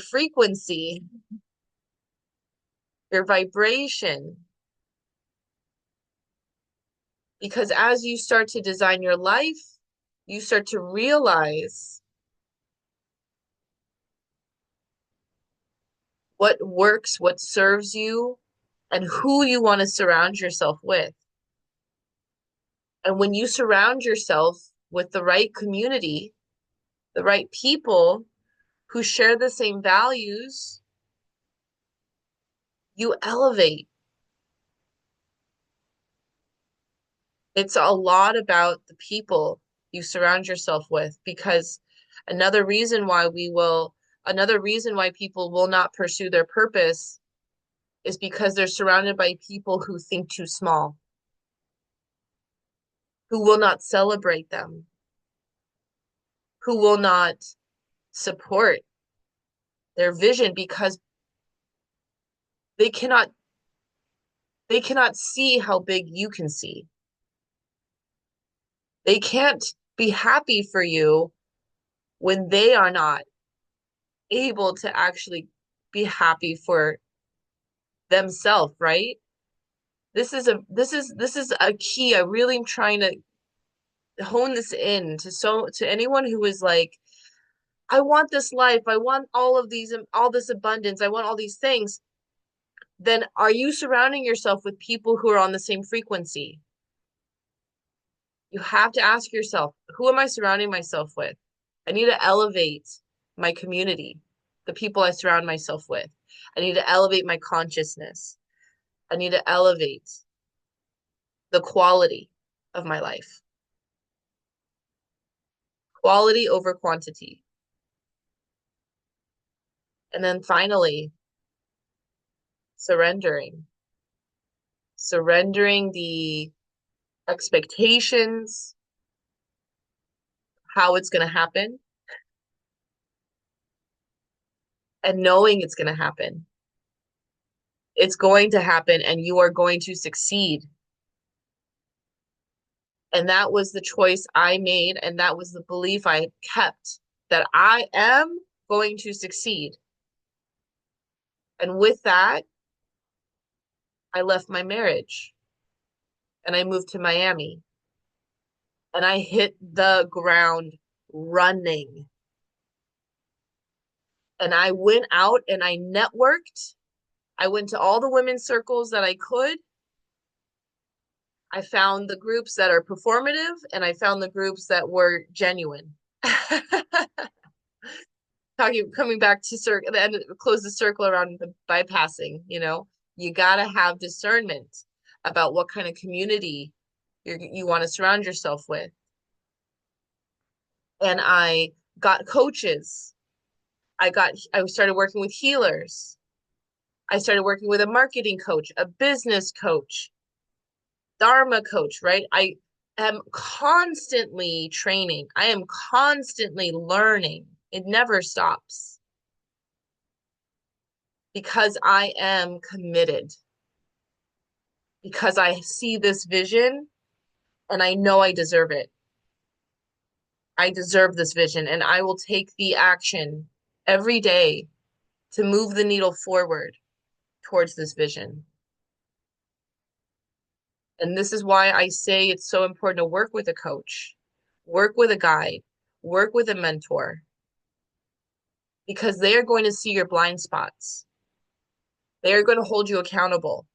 frequency, your vibration. Because as you start to design your life, you start to realize what works, what serves you, and who you want to surround yourself with. And when you surround yourself with the right community, the right people who share the same values, you elevate. It's a lot about the people you surround yourself with, because another reason why we will, another reason why people will not pursue their purpose is because they're surrounded by people who think too small, who will not celebrate them, who will not support their vision because they cannot they cannot see how big you can see. They can't be happy for you when they are not able to actually be happy for themselves, right? This is a key. I really am trying to hone this in to anyone who is like, I want this life, I want all this abundance, I want all these things. Then are you surrounding yourself with people who are on the same frequency? You have to ask yourself, who am I surrounding myself with? I need to elevate my community, the people I surround myself with. I need to elevate my consciousness. I need to elevate the quality of my life. quality over quantity. And then finally, surrendering, surrendering the expectations, how it's going to happen, and knowing it's going to happen. It's going to happen, and you are going to succeed. And that was the choice I made, and that was the belief I kept that I am going to succeed. And with that, I left my marriage and I moved to Miami and I hit the ground running. And I went out and I networked. I went to all the women's circles that I could. I found the groups that are performative and I found the groups that were genuine. Coming back to circle and close the circle around the bypassing, you got to have discernment about what kind of community you want to surround yourself with. And I got coaches. I started working with healers. I started working with a marketing coach, a business coach, Dharma coach, right? I am constantly training. I am constantly learning. It never stops because I am committed, because I see this vision and I know I deserve it. I deserve this vision and I will take the action every day to move the needle forward towards this vision. And this is why I say it's so important to work with a coach, work with a guide, work with a mentor, because they are going to see your blind spots. They are going to hold you accountable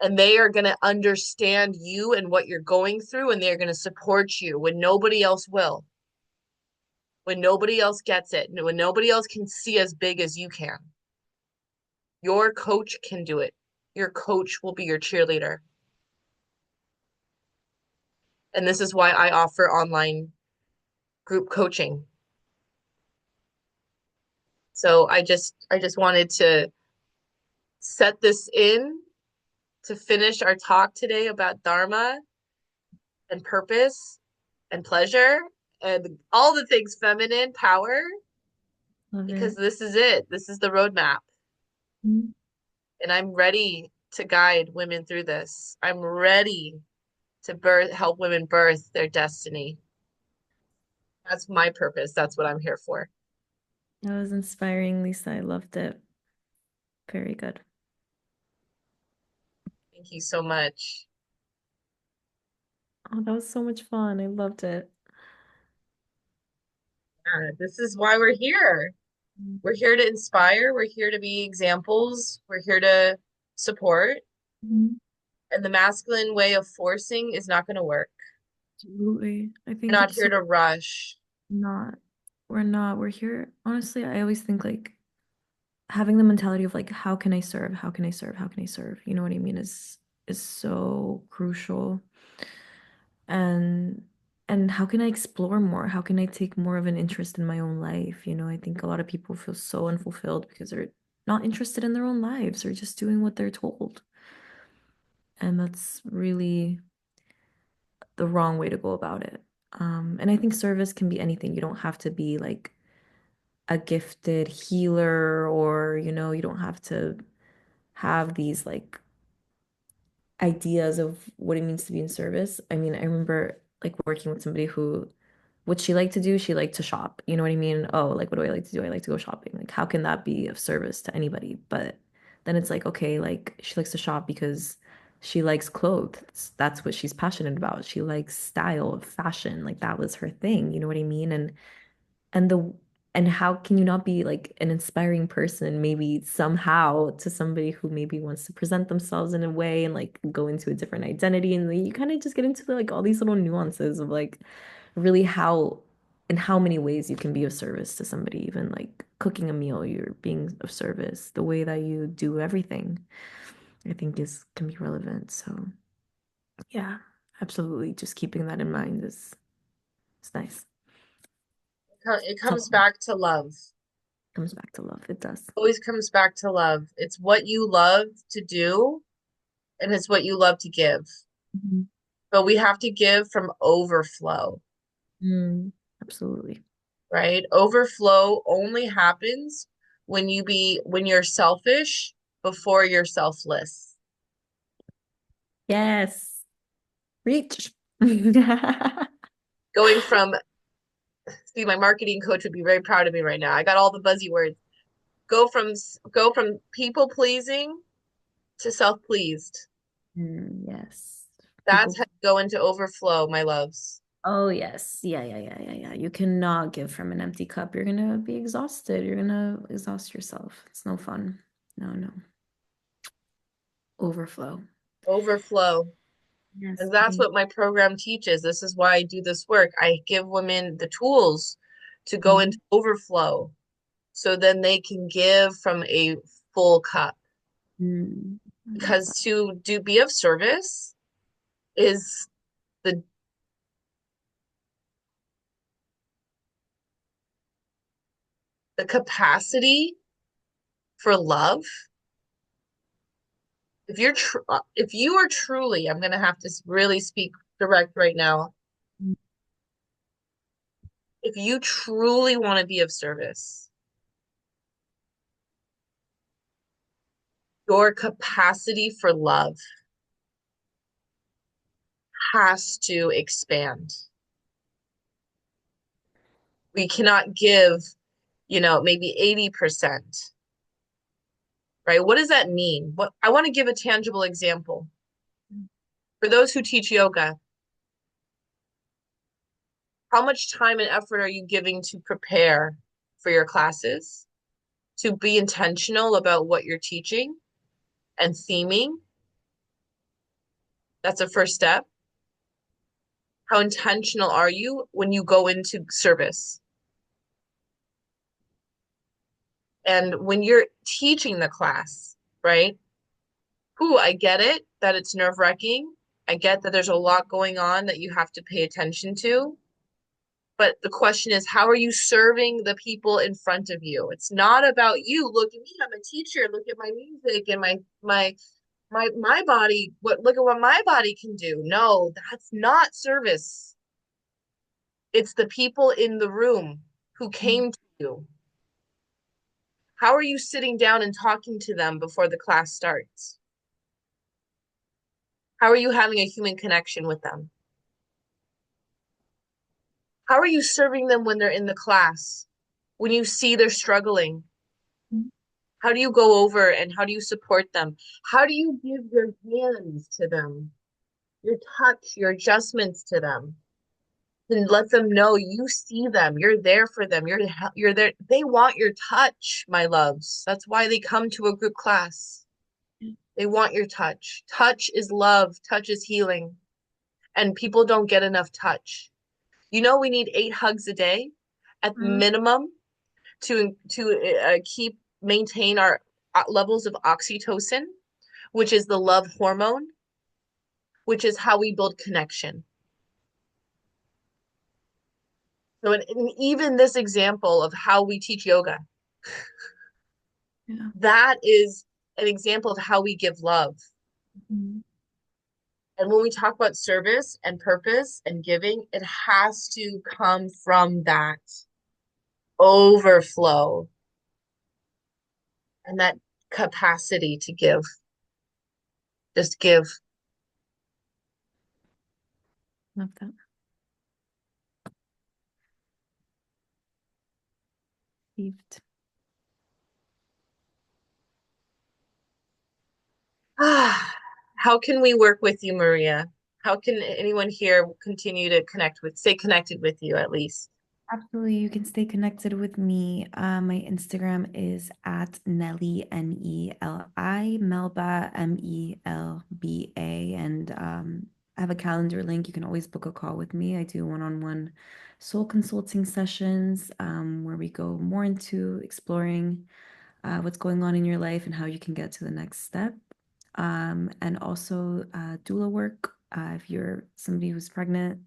and they are going to understand you and what you're going through, and they're going to support you when nobody else will, when nobody else gets it, when nobody else can see as big as you can. Your coach can do it. Your coach will be your cheerleader. And this is why I offer online group coaching. So I just wanted to set this in to finish our talk today about Dharma and purpose and pleasure and all the things feminine power, Love because it. this is it. This is the roadmap. Mhm. And I'm ready to guide women through this. I'm ready to help women birth their destiny. That's my purpose. That's what I'm here for. That was inspiring, Lisa. I loved it. Very good. Thank you so much. Oh, that was so much fun. I loved it. Yeah, this is why we're here. We're here to inspire. We're here to be examples. We're here to support. Mhm. And the masculine way of forcing is not going to work. Absolutely. I We're think not it's here so to rush. not. We're not. We're here. Honestly, I always think like having the mentality of like, how can I serve? How can I serve? How can I serve? You know what I mean? Is so crucial. And and how can I explore more? How can I take more of an interest in my own life? You know, I think a lot of people feel so unfulfilled because they're not interested in their own lives or just doing what they're told. And that's really the wrong way to go about it. And I think service can be anything. You don't have to be like a gifted healer or, you don't have to have these like ideas of what it means to be in service. I mean, I remember like working with somebody who what she liked to do, she liked to shop. You know what I mean? Oh, like what do I like to do? I like to go shopping. Like how can that be of service to anybody? But then it's like, okay, like she likes to shop because she likes clothes. That's what she's passionate about. She likes style, fashion. Like that was her thing. You know what I mean? And the and how can you not be like an inspiring person maybe somehow to somebody who maybe wants to present themselves in a way and like go into a different identity, and then you kind of just get into like all these little nuances of like really how in how many ways you can be of service to somebody, even like cooking a meal, you're being of service. The way that you do everything, I think is can be relevant. So yeah, absolutely. Just keeping that in mind is nice. It Talk comes about back to love. comes back to love. It does. Always comes back to love. It's what you love to do and it's what you love to give. Mhm. But we have to give from overflow, Mm, absolutely. right? Overflow only happens when you're selfish before you're selfless. Yes. Reach. Going from, see, my marketing coach would be very proud of me right now. I got all the buzzy words. Go from people pleasing to self-pleased. Yes. That's People. how you go into overflow, my loves. Oh, yes. Yeah, yeah, yeah, yeah, yeah. You cannot give from an empty cup. You're gonna be exhausted. You're gonna exhaust yourself. It's no fun. No, no. Overflow. Overflow. Yes, And that's thank what my program teaches. This is why I do this work. I give women the tools to go into you. overflow so then they can give from a full cup. I love Because that. to do be of service is the the capacity for love. If you are truly, I'm going to have to really speak direct right now. If you truly want to be of service, your capacity for love has to expand. We cannot give, maybe 80%, right? What does that mean? What I want to give a tangible example. For those who teach yoga, how much time and effort are you giving to prepare for your classes, to be intentional about what you're teaching and theming? That's a first step. How intentional are you when you go into service? And when you're teaching the class, right? Who I get it that it's nerve-wracking. I get that there's a lot going on that you have to pay attention to. But the question is, how are you serving the people in front of you? It's not about you. Look at me, I'm a teacher. Look at my music and my body. Look at what my body can do. No, that's not service. It's the people in the room who came to you. How are you sitting down and talking to them before the class starts? How are you having a human connection with them? How are you serving them when they're in the class? When you see they're struggling, how do you go over and how do you support them? How do you give your hands to them, your touch, your adjustments to them, and let them know you see them, you're there for them, you're there. They want your touch, my loves. That's why they come to a group class. They want your touch. Touch is love. Touch is healing. And people don't get enough touch. We need 8 hugs a day at Mhm. minimum to keep maintain our levels of oxytocin, which is the love hormone, which is how we build connection. So, in even this example of how we teach yoga, Yeah. that is an example of how we give love. Mhm. And when we talk about service and purpose and giving, it has to come from that overflow and that capacity to give. Just give. Love that. Received. How can we work with you, Maria? How can anyone here continue to stay connected with you at least? Absolutely. You can stay connected with me. My Instagram is at Nelly, Neli, Melba, Melba. And I have a calendar link. You can always book a call with me. I do one-on-one soul consulting sessions where we go more into exploring what's going on in your life and how you can get to the next step. And also doula work if you're somebody who's pregnant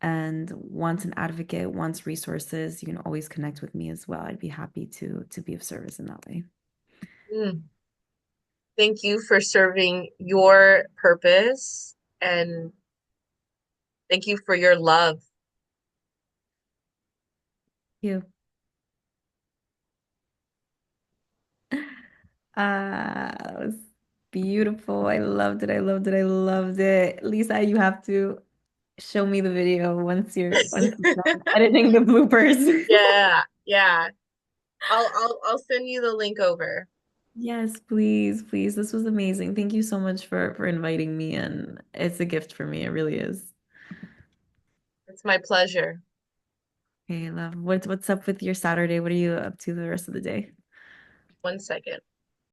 and wants an advocate, wants resources, you can always connect with me as well. I'd be happy to be of service in that way. Mm. Thank you for serving your purpose and thank you for your love. You. That was beautiful. I loved it. I loved it. I loved it. Lisa, you have to show me the video once you're done editing the bloopers. Yeah, yeah. I'll send you the link over. Yes, please, please. This was amazing. Thank you so much for inviting me, and it's a gift for me. It really is. It's my pleasure. Okay, love. What's up with your Saturday? What are you up to the rest of the day? 1 second.